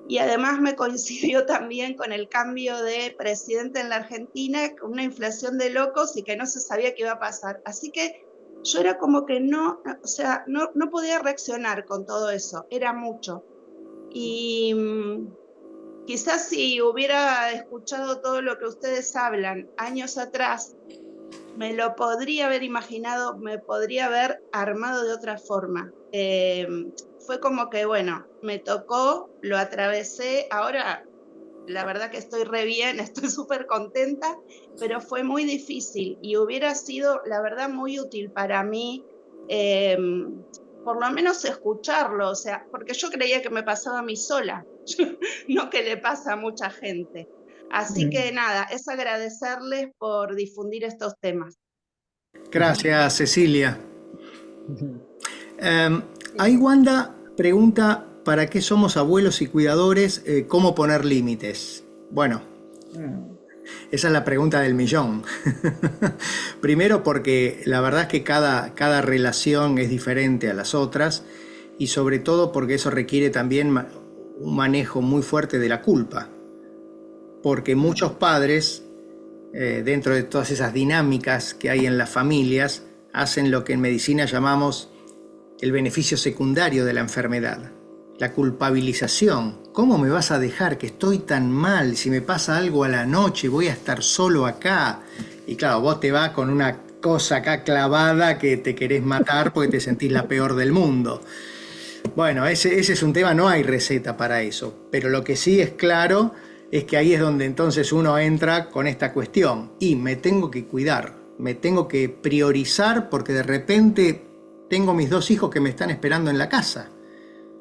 y además me coincidió también con el cambio de presidente en la Argentina, con una inflación de locos y que no se sabía qué iba a pasar. Así que yo era como que no, o sea, no podía reaccionar con todo eso, era mucho. Y quizás si hubiera escuchado todo lo que ustedes hablan años atrás, me lo podría haber imaginado, me podría haber armado de otra forma. Fue como que, bueno, me tocó, lo atravesé, ahora la verdad que estoy re bien, estoy súper contenta, pero fue muy difícil y hubiera sido, la verdad, muy útil para mí, por lo menos escucharlo, o sea, porque yo creía que me pasaba a mí sola, no que le pasa a mucha gente. Así que nada, es agradecerles por difundir estos temas. Gracias, Cecilia. Ahí Sí. Wanda pregunta, ¿para qué somos abuelos y cuidadores? ¿Cómo poner límites? Bueno, Mm. esa es la pregunta del millón. Primero porque la verdad es que cada relación es diferente a las otras y sobre todo porque eso requiere también un manejo muy fuerte de la culpa. Porque muchos padres, dentro de todas esas dinámicas que hay en las familias, hacen lo que en medicina llamamos el beneficio secundario de la enfermedad, la culpabilización. ¿Cómo me vas a dejar que estoy tan mal? Si me pasa algo a la noche, voy a estar solo acá. Y claro, vos te vas con una cosa acá clavada que te querés matar porque te sentís la peor del mundo. Bueno, ese es un tema, no hay receta para eso, pero lo que sí es claro es que ahí es donde entonces uno entra con esta cuestión y me tengo que cuidar, me tengo que priorizar porque de repente tengo mis dos hijos que me están esperando en la casa,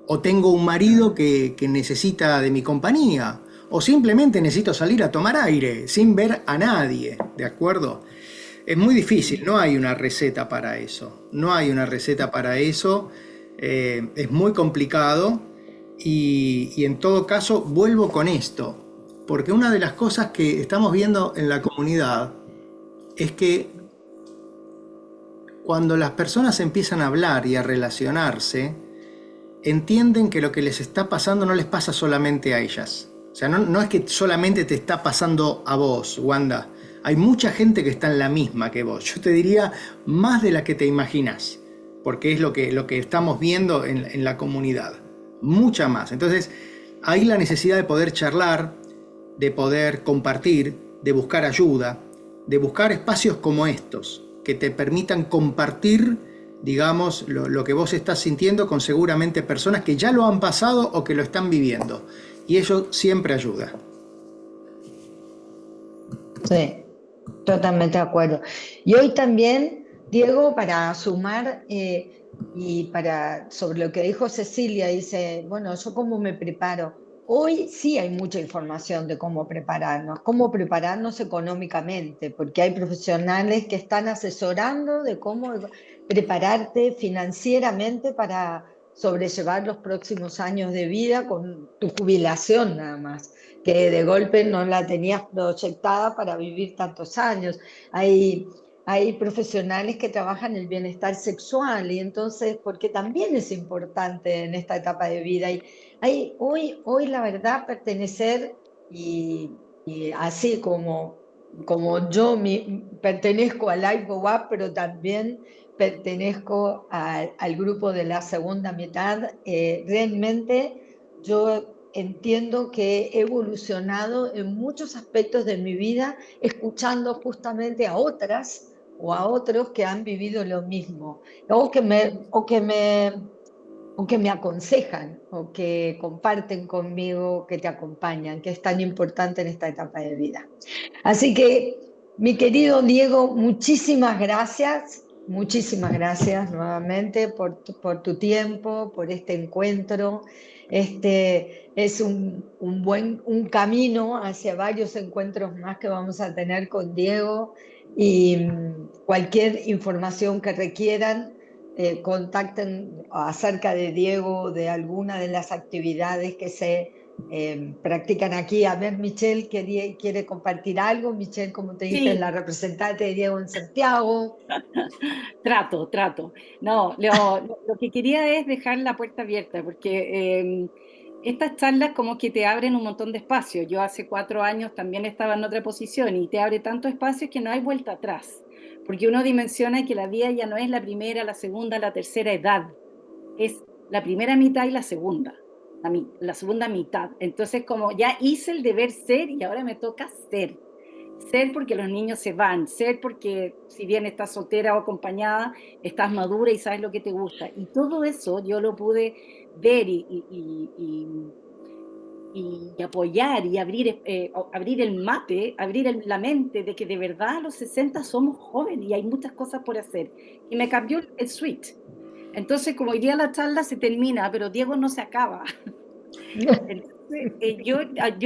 o tengo un marido que necesita de mi compañía, o simplemente necesito salir a tomar aire sin ver a nadie, ¿de acuerdo? Es muy difícil, no hay una receta para eso, no hay una receta para eso, es muy complicado y en todo caso vuelvo con esto, porque una de las cosas que estamos viendo en la comunidad es que cuando las personas empiezan a hablar y a relacionarse, entienden que lo que les está pasando no les pasa solamente a ellas. O sea, no es que solamente te está pasando a vos, Wanda. Hay mucha gente que está en la misma que vos. Yo te diría más de la que te imaginas, porque es lo que estamos viendo en la comunidad. Mucha más. Entonces, hay la necesidad de poder charlar, de poder compartir, de buscar ayuda, de buscar espacios como estos, que te permitan compartir, digamos, lo que vos estás sintiendo con seguramente personas que ya lo han pasado o que lo están viviendo. Y eso siempre ayuda. Sí, totalmente de acuerdo. Y hoy también, Diego, para sumar y para sobre lo que dijo Cecilia, dice, bueno, ¿yo cómo me preparo? Hoy sí hay mucha información de cómo prepararnos económicamente, porque hay profesionales que están asesorando de cómo prepararte financieramente para sobrellevar los próximos años de vida con tu jubilación nada más, que de golpe no la tenías proyectada para vivir tantos años. Hay profesionales que trabajan el bienestar sexual y entonces, porque también es importante en esta etapa de vida. Hoy la verdad, pertenecer y así como yo pertenezco al IPOWAP, pero también pertenezco al grupo de la segunda mitad, realmente yo entiendo que he evolucionado en muchos aspectos de mi vida escuchando justamente a otras o a otros que han vivido lo mismo o que me aconsejan o que comparten conmigo, que te acompañan, que es tan importante en esta etapa de vida. Así que, mi querido Diego, muchísimas gracias nuevamente por tu tiempo, por este encuentro. Este es un camino hacia varios encuentros más que vamos a tener con Diego y cualquier información que requieran, contacten acerca de Diego, de alguna de las actividades que se practican aquí. A ver, Michelle quiere compartir algo. Michelle, como te dije, es Sí, la representante de Diego en Santiago. trato. No, lo que quería es dejar la puerta abierta, porque estas charlas como que te abren un montón de espacios. Yo hace 4 años también estaba en otra posición y te abre tantos espacios que no hay vuelta atrás, porque uno dimensiona que la vida ya no es la primera, la segunda, la tercera edad, es la primera mitad y la segunda, la segunda mitad. Entonces como ya hice el deber ser y ahora me toca ser. Ser porque los niños se van, ser porque si bien estás soltera o acompañada, estás madura y sabes lo que te gusta. Y todo eso yo lo pude ver y apoyar y abrir el mate, la mente de que de verdad a los 60 somos jóvenes y hay muchas cosas por hacer. Y me cambió el switch. Entonces, como hoy día la charla se termina, pero Diego no se acaba. Entonces, yo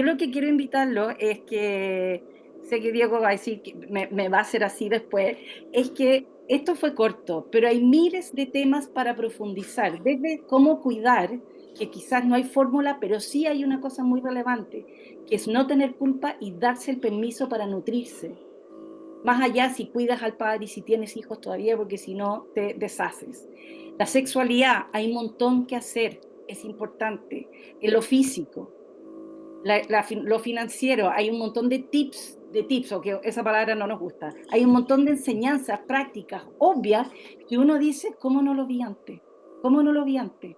lo que quiero invitarlo es que, sé que Diego va a decir que me va a hacer así después, es que esto fue corto, pero hay miles de temas para profundizar, desde cómo cuidar, que quizás no hay fórmula, pero sí hay una cosa muy relevante, que es no tener culpa y darse el permiso para nutrirse. Más allá si cuidas al padre y si tienes hijos todavía, porque si no te deshaces. La sexualidad, hay un montón que hacer, es importante. En lo físico, lo financiero, hay un montón de tips, o que esa palabra no nos gusta. Hay un montón de enseñanzas prácticas, obvias, que uno dice, ¿cómo no lo vi antes? ¿Cómo no lo vi antes?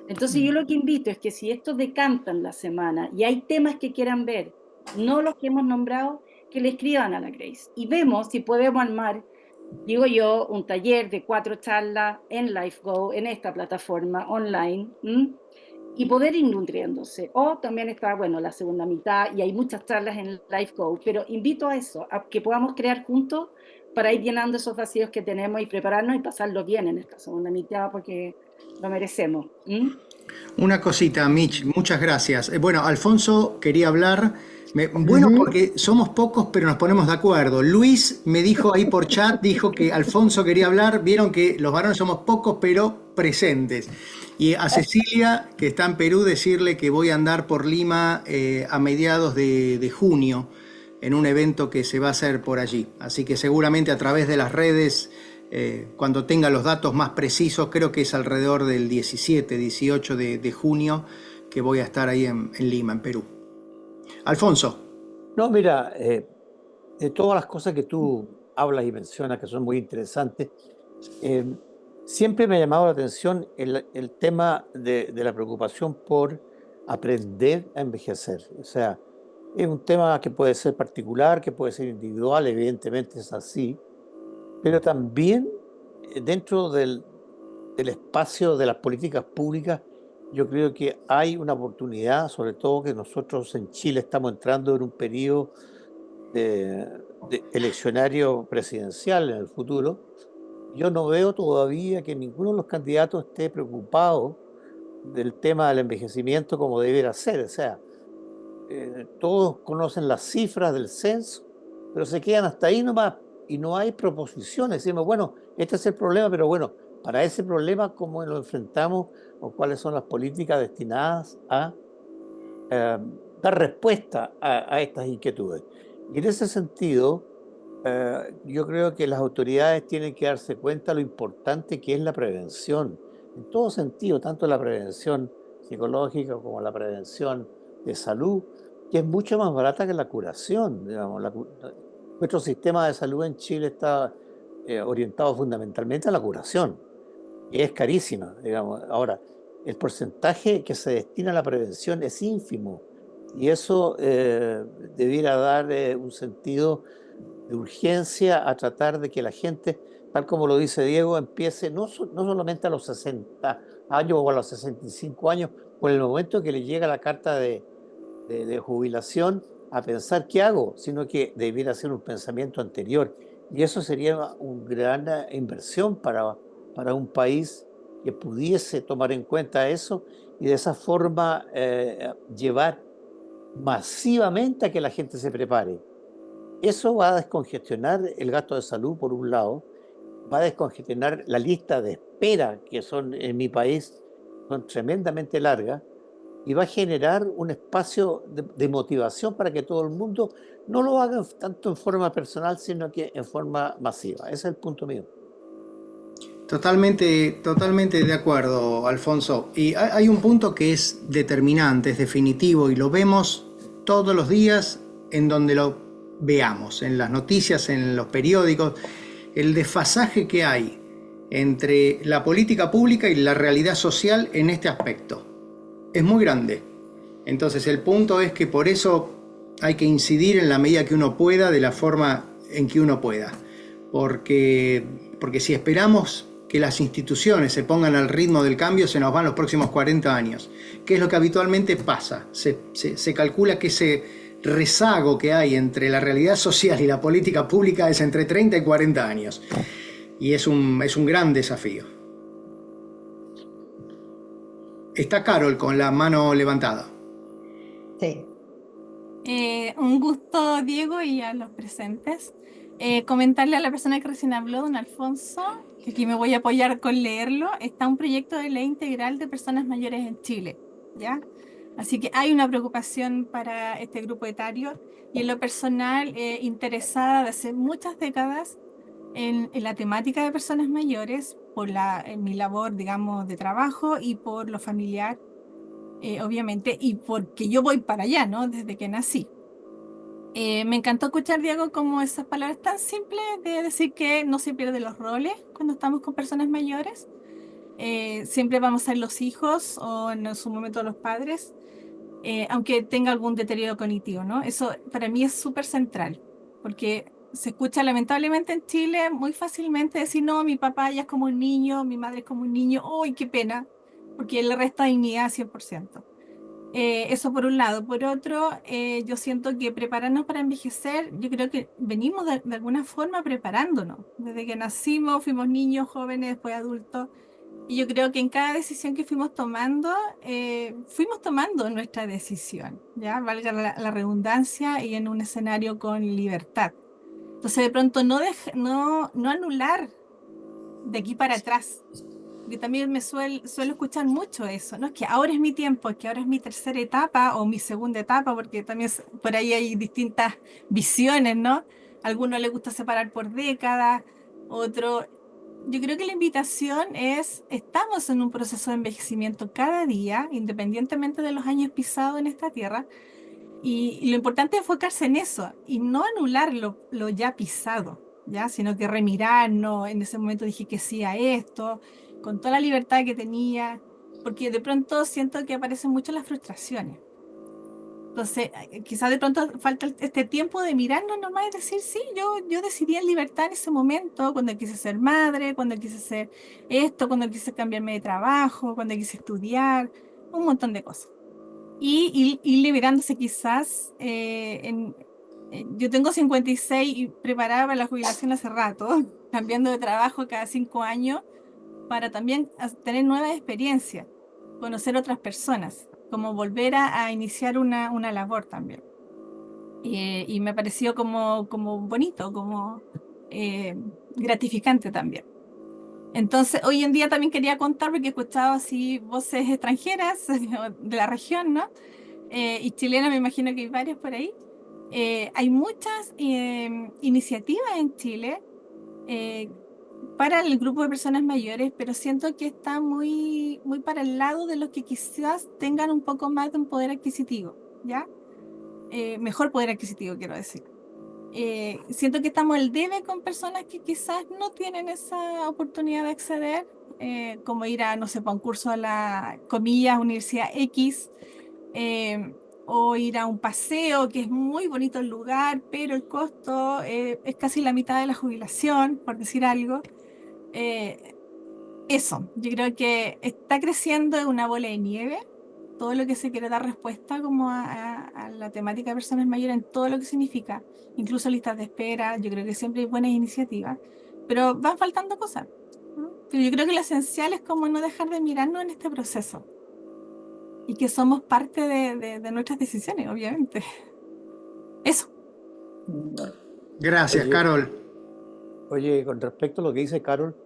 Entonces yo lo que invito es que si estos decantan la semana y hay temas que quieran ver, no los que hemos nombrado, que le escriban a la Grace y vemos si podemos armar, digo yo, un taller de 4 charlas en LifeGo, en esta plataforma online, y poder ir nutriéndose. O también está, bueno, la segunda mitad y hay muchas charlas en LifeGo, pero invito a eso, a que podamos crear juntos para ir llenando esos vacíos que tenemos y prepararnos y pasarlo bien en esta segunda mitad porque lo merecemos. Una cosita, Mitch, muchas gracias. Bueno, Alfonso quería hablar. Bueno, Ujú. porque somos pocos, pero nos ponemos de acuerdo. Luis me dijo ahí por chat, dijo que Alfonso quería hablar. Vieron que los varones somos pocos, pero presentes. Y a Cecilia, que está en Perú, decirle que voy a andar por Lima a mediados de junio en un evento que se va a hacer por allí. Así que seguramente a través de las redes, cuando tenga los datos más precisos, creo que es alrededor del 17, 18 de junio, que voy a estar ahí en Lima, en Perú. Alfonso. No, mira, de todas las cosas que tú hablas y mencionas, que son muy interesantes, eh, siempre me ha llamado la atención el tema de la preocupación por aprender a envejecer. O sea, es un tema que puede ser particular, que puede ser individual, evidentemente es así, pero también dentro del espacio de las políticas públicas, yo creo que hay una oportunidad, sobre todo que nosotros en Chile estamos entrando en un periodo de, de eleccionario presidencial en el futuro. Yo no veo todavía que ninguno de los candidatos esté preocupado del tema del envejecimiento como debiera ser. O sea, todos conocen las cifras del censo, pero se quedan hasta ahí nomás y no hay proposiciones. Decimos, bueno, este es el problema, pero bueno, para ese problema, ¿cómo lo enfrentamos o cuáles son las políticas destinadas a eh, dar respuesta a estas inquietudes? Y en ese sentido, yo creo que las autoridades tienen que darse cuenta de lo importante que es la prevención, en todo sentido, tanto la prevención psicológica como la prevención de salud, que es mucho más barata que la curación. Digamos, nuestro sistema de salud en Chile está orientado fundamentalmente a la curación, y es carísima, digamos. Ahora, el porcentaje que se destina a la prevención es ínfimo, y eso debiera dar un sentido de urgencia a tratar de que la gente, tal como lo dice Diego, empiece no solamente a los 60 años o a los 65 años, por el momento que le llega la carta de jubilación, a pensar qué hago, sino que debiera ser un pensamiento anterior. Y eso sería una gran inversión para un país que pudiese tomar en cuenta eso y de esa forma llevar masivamente a que la gente se prepare. Eso va a descongestionar el gasto de salud, por un lado, va a descongestionar la lista de espera espera que son en mi país son tremendamente largas y va a generar un espacio de motivación para que todo el mundo no lo haga tanto en forma personal, sino que en forma masiva. Ese es el punto mío. Totalmente, totalmente de acuerdo, Alfonso. Y hay un punto que es determinante, es definitivo, y lo vemos todos los días en donde lo veamos, en las noticias, en los periódicos, el desfasaje que hay entre la política pública y la realidad social en este aspecto. Es muy grande. Entonces el punto es que por eso hay que incidir en la medida que uno pueda, de la forma en que uno pueda. Porque si esperamos que las instituciones se pongan al ritmo del cambio, se nos van los próximos 40 años. ¿Qué es lo que habitualmente pasa? Se calcula que ese rezago que hay entre la realidad social y la política pública es entre 30 y 40 años. Y es un gran desafío. Está Carol con la mano levantada. Sí. Un gusto, Diego, y a los presentes. Comentarle a la persona que recién habló, don Alfonso, que aquí me voy a apoyar con leerlo. Está un proyecto de ley integral de personas mayores en Chile, ¿ya? Así que hay una preocupación para este grupo etario y en lo personal interesada de hace muchas décadas en la temática de personas mayores por en mi labor, digamos, de trabajo y por lo familiar, obviamente, y porque yo voy para allá, ¿no? Desde que nací. Me encantó escuchar, Diego, como esas palabras tan simples de decir que no se pierden los roles cuando estamos con personas mayores. Siempre vamos a ser los hijos o en su momento los padres, aunque tenga algún deterioro cognitivo, ¿no? Eso para mí es súper central, porque se escucha lamentablemente en Chile muy fácilmente decir, no, mi papá ya es como un niño, mi madre es como un niño, ¡uy, qué pena! Porque le resta dignidad 100%. Eso por un lado. Por otro, yo siento que prepararnos para envejecer, yo creo que venimos de alguna forma preparándonos. Desde que nacimos, fuimos niños, jóvenes, después adultos. Y yo creo que en cada decisión que fuimos tomando nuestra decisión, ¿ya? Valga la redundancia, y en un escenario con libertad. Entonces, de pronto, no anular de aquí para atrás. Porque también suelo escuchar mucho eso, ¿no? Es que ahora es mi tiempo, es que ahora es mi tercera etapa o mi segunda etapa, porque también por ahí hay distintas visiones, ¿no? A algunos les gusta separar por décadas, otro. Yo creo que la invitación estamos en un proceso de envejecimiento cada día, independientemente de los años pisados en esta tierra, y lo importante es enfocarse en eso y no anular lo ya pisado, ¿ya? Sino que remirarnos. En ese momento dije que sí a esto, con toda la libertad que tenía, porque de pronto siento que aparecen mucho las frustraciones. Entonces, quizás de pronto falta este tiempo de mirarnos nomás y decir, sí, yo decidí en libertad en ese momento, cuando quise ser madre, cuando quise hacer esto, cuando quise cambiarme de trabajo, cuando quise estudiar, un montón de cosas. Y liberándose quizás, yo tengo 56 y preparada para la jubilación hace rato, cambiando de trabajo cada 5 años para también tener nuevas experiencias, conocer otras personas, como volver a iniciar una labor también. Y me pareció como bonito, como gratificante también. Entonces, hoy en día también quería contar, porque he escuchado así voces extranjeras de la región, ¿no? Y chilenas, me imagino que hay varias por ahí. Hay muchas iniciativas en Chile para el grupo de personas mayores, pero siento que está muy, muy para el lado de los que quizás tengan un poco más de un poder adquisitivo, ¿ya? Mejor poder adquisitivo, quiero decir. Siento que estamos al debe con personas que quizás no tienen esa oportunidad de acceder, como ir a, no sé, para un curso a la, comillas, Universidad X, o ir a un paseo, que es muy bonito el lugar, pero el costo es casi la mitad de la jubilación, por decir algo. Eso, yo creo que está creciendo una bola de nieve, todo lo que se quiere dar respuesta como a la temática de personas mayores en todo lo que significa, incluso listas de espera. Yo creo que siempre hay buenas iniciativas, pero van faltando cosas, ¿no? Pero yo creo que lo esencial es como no dejar de mirarnos en este proceso y que somos parte de nuestras decisiones, obviamente. Eso. Gracias, Oye, Carol. Oye, con respecto a lo que dice Carol,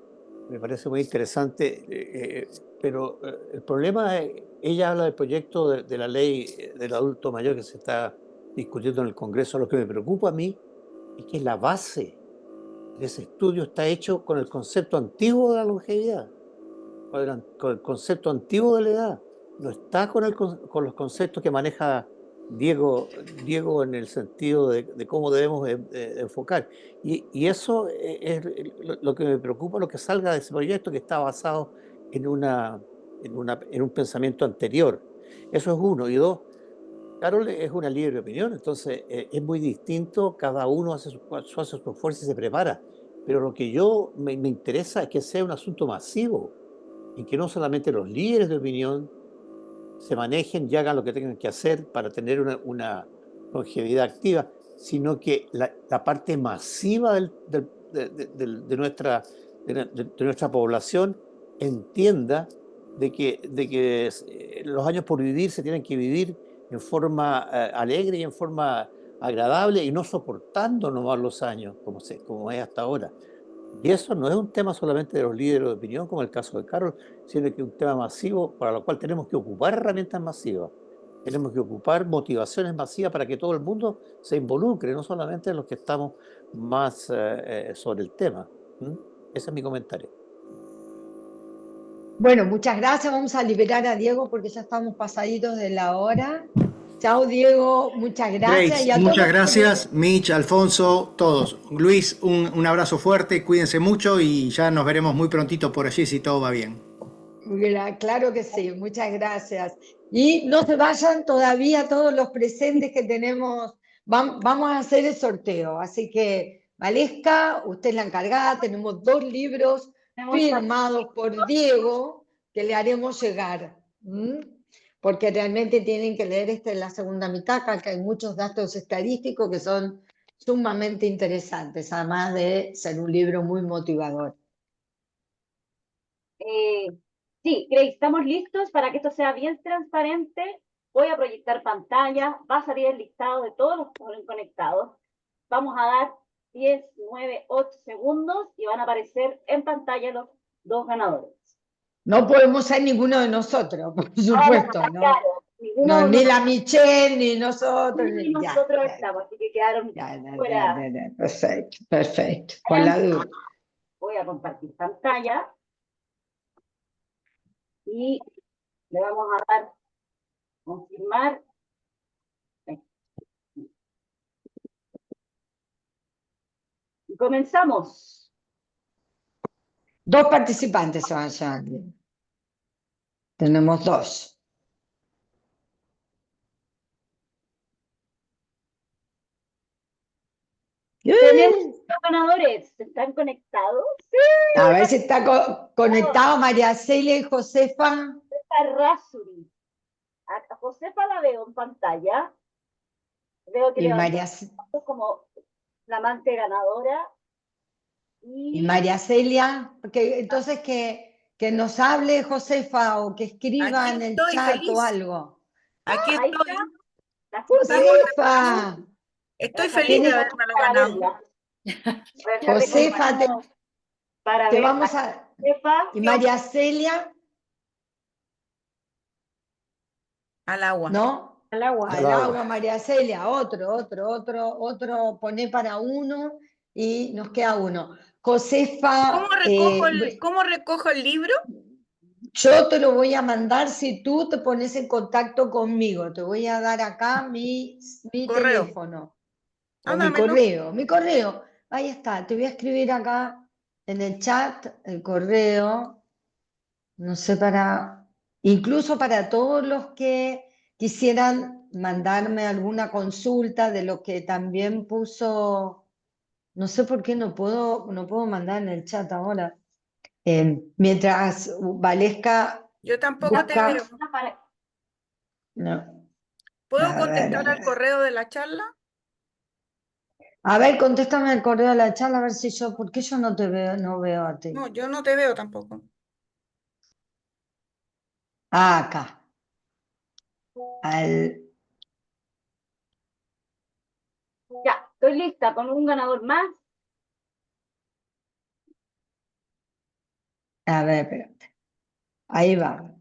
me parece muy interesante, pero el problema es, ella habla del proyecto de la ley del adulto mayor que se está discutiendo en el Congreso. Lo que me preocupa a mí es que la base de ese estudio está hecho con el concepto antiguo de la longevidad, con el concepto antiguo de la edad. No está con los conceptos que maneja Diego en el sentido de cómo debemos enfocar. Y eso es lo que me preocupa, lo que salga de ese proyecto que está basado en, en un pensamiento anterior. Eso es uno. Y dos, Carol es una libre opinión, entonces es muy distinto, cada uno hace hace su esfuerzo y se prepara. Pero lo que me interesa es que sea un asunto masivo y que no solamente los líderes de opinión se manejen y hagan lo que tengan que hacer para tener una longevidad activa, sino que la parte masiva de nuestra población entienda de que los años por vivir se tienen que vivir en forma alegre y en forma agradable y no soportando nomás los años como es hasta ahora. Y eso no es un tema solamente de los líderes de opinión, como el caso de Carol, sino que es un tema masivo para lo cual tenemos que ocupar herramientas masivas. Tenemos que ocupar motivaciones masivas para que todo el mundo se involucre, no solamente los que estamos más sobre el tema. ¿Mm? Ese es mi comentario. Bueno, muchas gracias. Vamos a liberar a Diego porque ya estamos pasaditos de la hora. Chao, Diego. Muchas gracias. Y Grace, a todos muchas los que nos... gracias. Mitch, Alfonso, todos. Luis, un abrazo fuerte, cuídense mucho y ya nos veremos muy prontito por allí si todo va bien. Claro que sí, muchas gracias. Y no se vayan todavía todos los presentes que tenemos. Vamos a hacer el sorteo. Así que, Valesca, usted es la encargada. Tenemos 2 libros firmados por Diego que le haremos llegar. ¿Mm? Porque realmente tienen que leer en la segunda mitad, acá que hay muchos datos estadísticos que son sumamente interesantes, además de ser un libro muy motivador. Sí, Grace, estamos listos para que esto sea bien transparente. Voy a proyectar pantalla, va a salir el listado de todos los que están conectados. Vamos a dar 10, 9, 8 segundos y van a aparecer en pantalla los 2 ganadores. No podemos ser ninguno de nosotros, por supuesto, ¿no? Claro, No, ni la Michelle, ni nosotros. Ni nosotros estamos, así que quedaron fuera. Perfecto, perfecto. Con la duda. Voy a compartir pantalla y le vamos a dar confirmar. Y comenzamos. 2 participantes se van a llevar. Tenemos 2. Tenemos 2 ganadores. ¿Están conectados? Sí. A ver si está conectado María Celia y Josefa. Rasuri. A Josefa la veo en pantalla. Veo que y María, como la amante ganadora. Y María Celia, entonces que nos hable Josefa o que escriba Aquí en el estoy, chat feliz. o algo. Aquí ahí estoy. está. Josefa. Estoy feliz de habérmelo ganado. Josefa, para te ver vamos a... Josefa. Y María Celia, Al agua. ¿no? Al agua. Al agua, María Celia, otro, poné para uno y nos queda uno. Josefa, ¿Cómo recojo el libro? yo te lo voy a mandar si tú te pones en contacto conmigo. Te voy a dar acá mi Correo. teléfono. Ah, O mi correo. Ahí está, te voy a escribir acá en el chat el correo. No sé, incluso para todos los que quisieran mandarme alguna consulta de lo que también puso, no sé por qué no puedo mandar en el chat ahora. Mientras Valesca Yo tampoco busca, te veo. no. ¿Puedo contestar al correo de la charla? A ver, contéstame el correo de la charla, a ver si ¿por qué yo no te veo, no veo a ti? No, yo no te veo tampoco. Acá. Ya, estoy lista con un ganador más. A ver, espérate. Ahí va.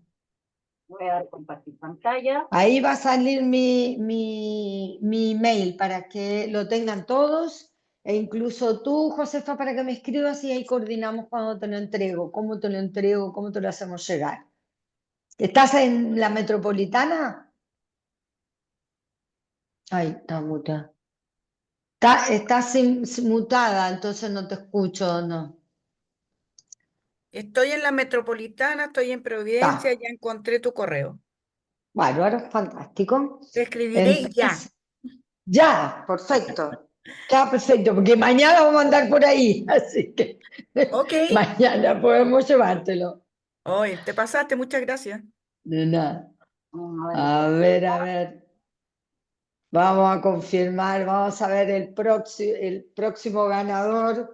Voy a dar compartir pantalla. Ahí va a salir mi email para que lo tengan todos, e incluso tú, Josefa, para que me escribas y ahí coordinamos cuando te lo entrego, cómo te lo entrego, cómo te lo hacemos llegar. ¿Estás en la metropolitana? Ay, está mutada. Estás mutada, entonces no te escucho, no. Estoy en la metropolitana, estoy en Providencia, Está. ya encontré tu correo. Bárbaro, fantástico. Te escribiré ya. Entonces, ya, perfecto. Ya, perfecto, porque mañana vamos a andar por ahí, así que Ok. mañana podemos llevártelo. Oye, te pasaste, muchas gracias. De nada. Vamos A ver. Vamos a confirmar, vamos a ver el próximo ganador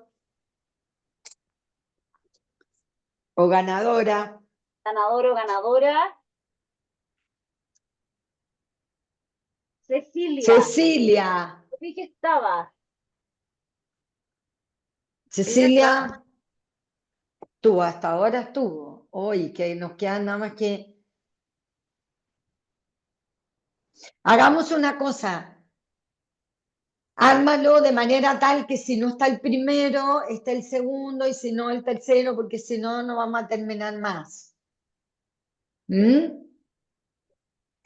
o ganadora. Ganador o ganadora. Cecilia. Cecilia. Vi que estaba. Cecilia, tú hasta ahora estuvo. Hoy que nos queda nada más que... Hagamos una cosa. Ármalo de manera tal que si no está el primero, está el segundo y si no el tercero, porque si no, no vamos a terminar más. ¿Mm?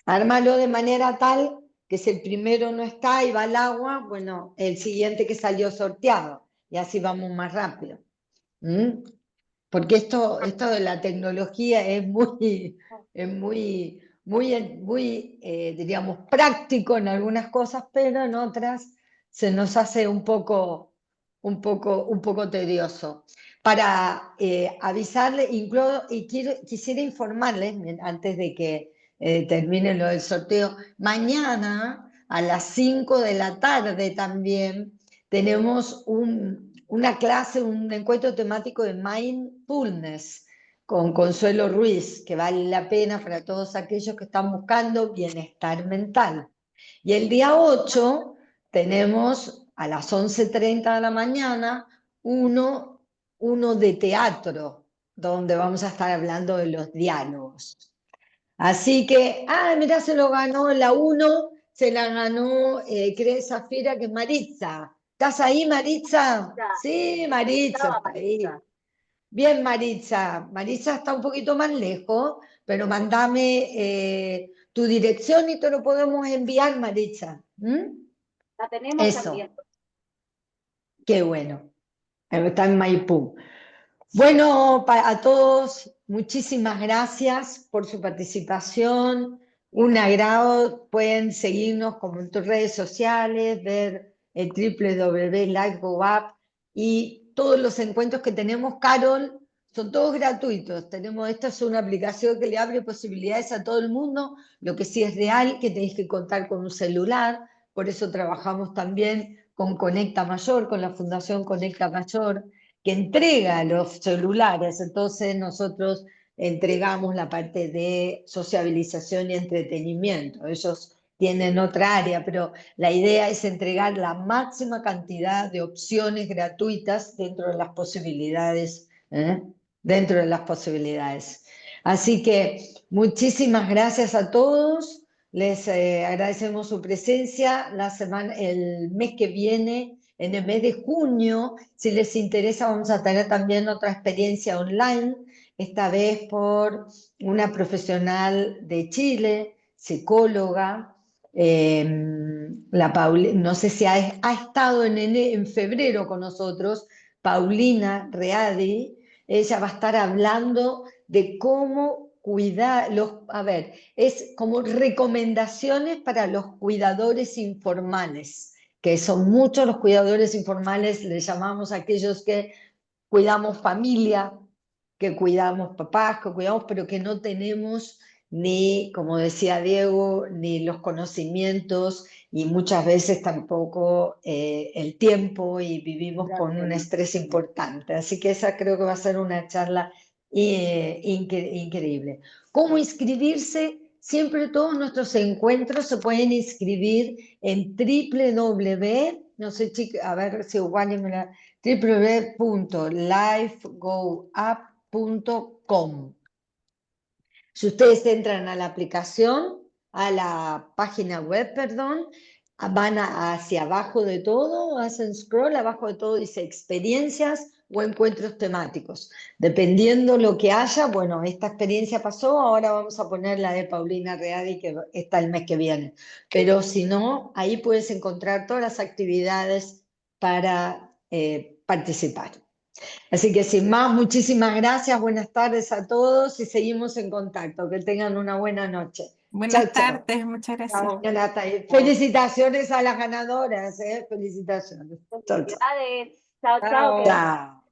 Ármalo de manera tal que si el primero no está y va al agua, bueno, el siguiente que salió sorteado y así vamos más rápido. ¿Mm? Porque esto de la tecnología es muy, diríamos, práctico en algunas cosas, pero en otras se nos hace un poco tedioso. Para avisarle, quisiera informarles, antes de que termine lo del sorteo, mañana a las 5 de la tarde también tenemos una clase, un encuentro temático de mindfulness con Consuelo Ruiz, que vale la pena para todos aquellos que están buscando bienestar mental. Y el día 8 tenemos a las 11:30 de la mañana uno de teatro, donde vamos a estar hablando de los diálogos. Así que, mira, se lo ganó la 1, se la ganó, cree Zafira, que es Maritza. ¿Estás ahí, Maritza? Sí, Maritza Estaba está ahí. Maritza. Bien, Maritza. Maritza está un poquito más lejos, pero mandame tu dirección y te lo podemos enviar, Maritza. La tenemos Eso, también. qué bueno. Está en Maipú. Bueno, a todos, muchísimas gracias por su participación. Un agrado. Pueden seguirnos como en tus redes sociales, ver el www.LifeGoUp y todos los encuentros que tenemos, Carol, son todos gratuitos. Esta es una aplicación que le abre posibilidades a todo el mundo. Lo que sí es real, que tenéis que contar con un celular. Por eso trabajamos también con Conecta Mayor, con la Fundación Conecta Mayor, que entrega los celulares. Entonces nosotros entregamos la parte de sociabilización y entretenimiento. Ellos tienen otra área, pero la idea es entregar la máxima cantidad de opciones gratuitas dentro de las posibilidades, dentro de las posibilidades. Así que muchísimas gracias a todos. Les agradecemos su presencia. El mes que viene, en el mes de junio, si les interesa, vamos a tener también otra experiencia online, esta vez por una profesional de Chile, psicóloga, no sé si ha estado en febrero con nosotros, Paulina Readi. Ella va a estar hablando de cómo cuidar, es como recomendaciones para los cuidadores informales, que son muchos los cuidadores informales, les llamamos a aquellos que cuidamos familia, que cuidamos papás, que cuidamos, pero que no tenemos ni, como decía Diego, ni los conocimientos y muchas veces tampoco el tiempo, y vivimos con un estrés importante. Así que esa creo que va a ser una charla increíble. ¿Cómo inscribirse? Siempre todos nuestros encuentros se pueden inscribir en no sé, chicas, a ver si igual me la www.lifegoup.cl. experiencias.com. Si ustedes entran a la aplicación, a la página web, perdón, van hacia abajo de todo, hacen scroll, abajo de todo dice experiencias o encuentros temáticos. Dependiendo lo que haya, bueno, esta experiencia pasó, ahora vamos a poner la de Paulina Readi, que está el mes que viene. Pero si no, ahí puedes encontrar todas las actividades para participar. Así que sin más, muchísimas gracias, buenas tardes a todos y seguimos en contacto. Que tengan una buena noche. Buenas Chao. tardes, muchas gracias. Felicitaciones a las ganadoras, felicitaciones. Chao, chao. Felicidades. Chao, chao. Chao. Chao.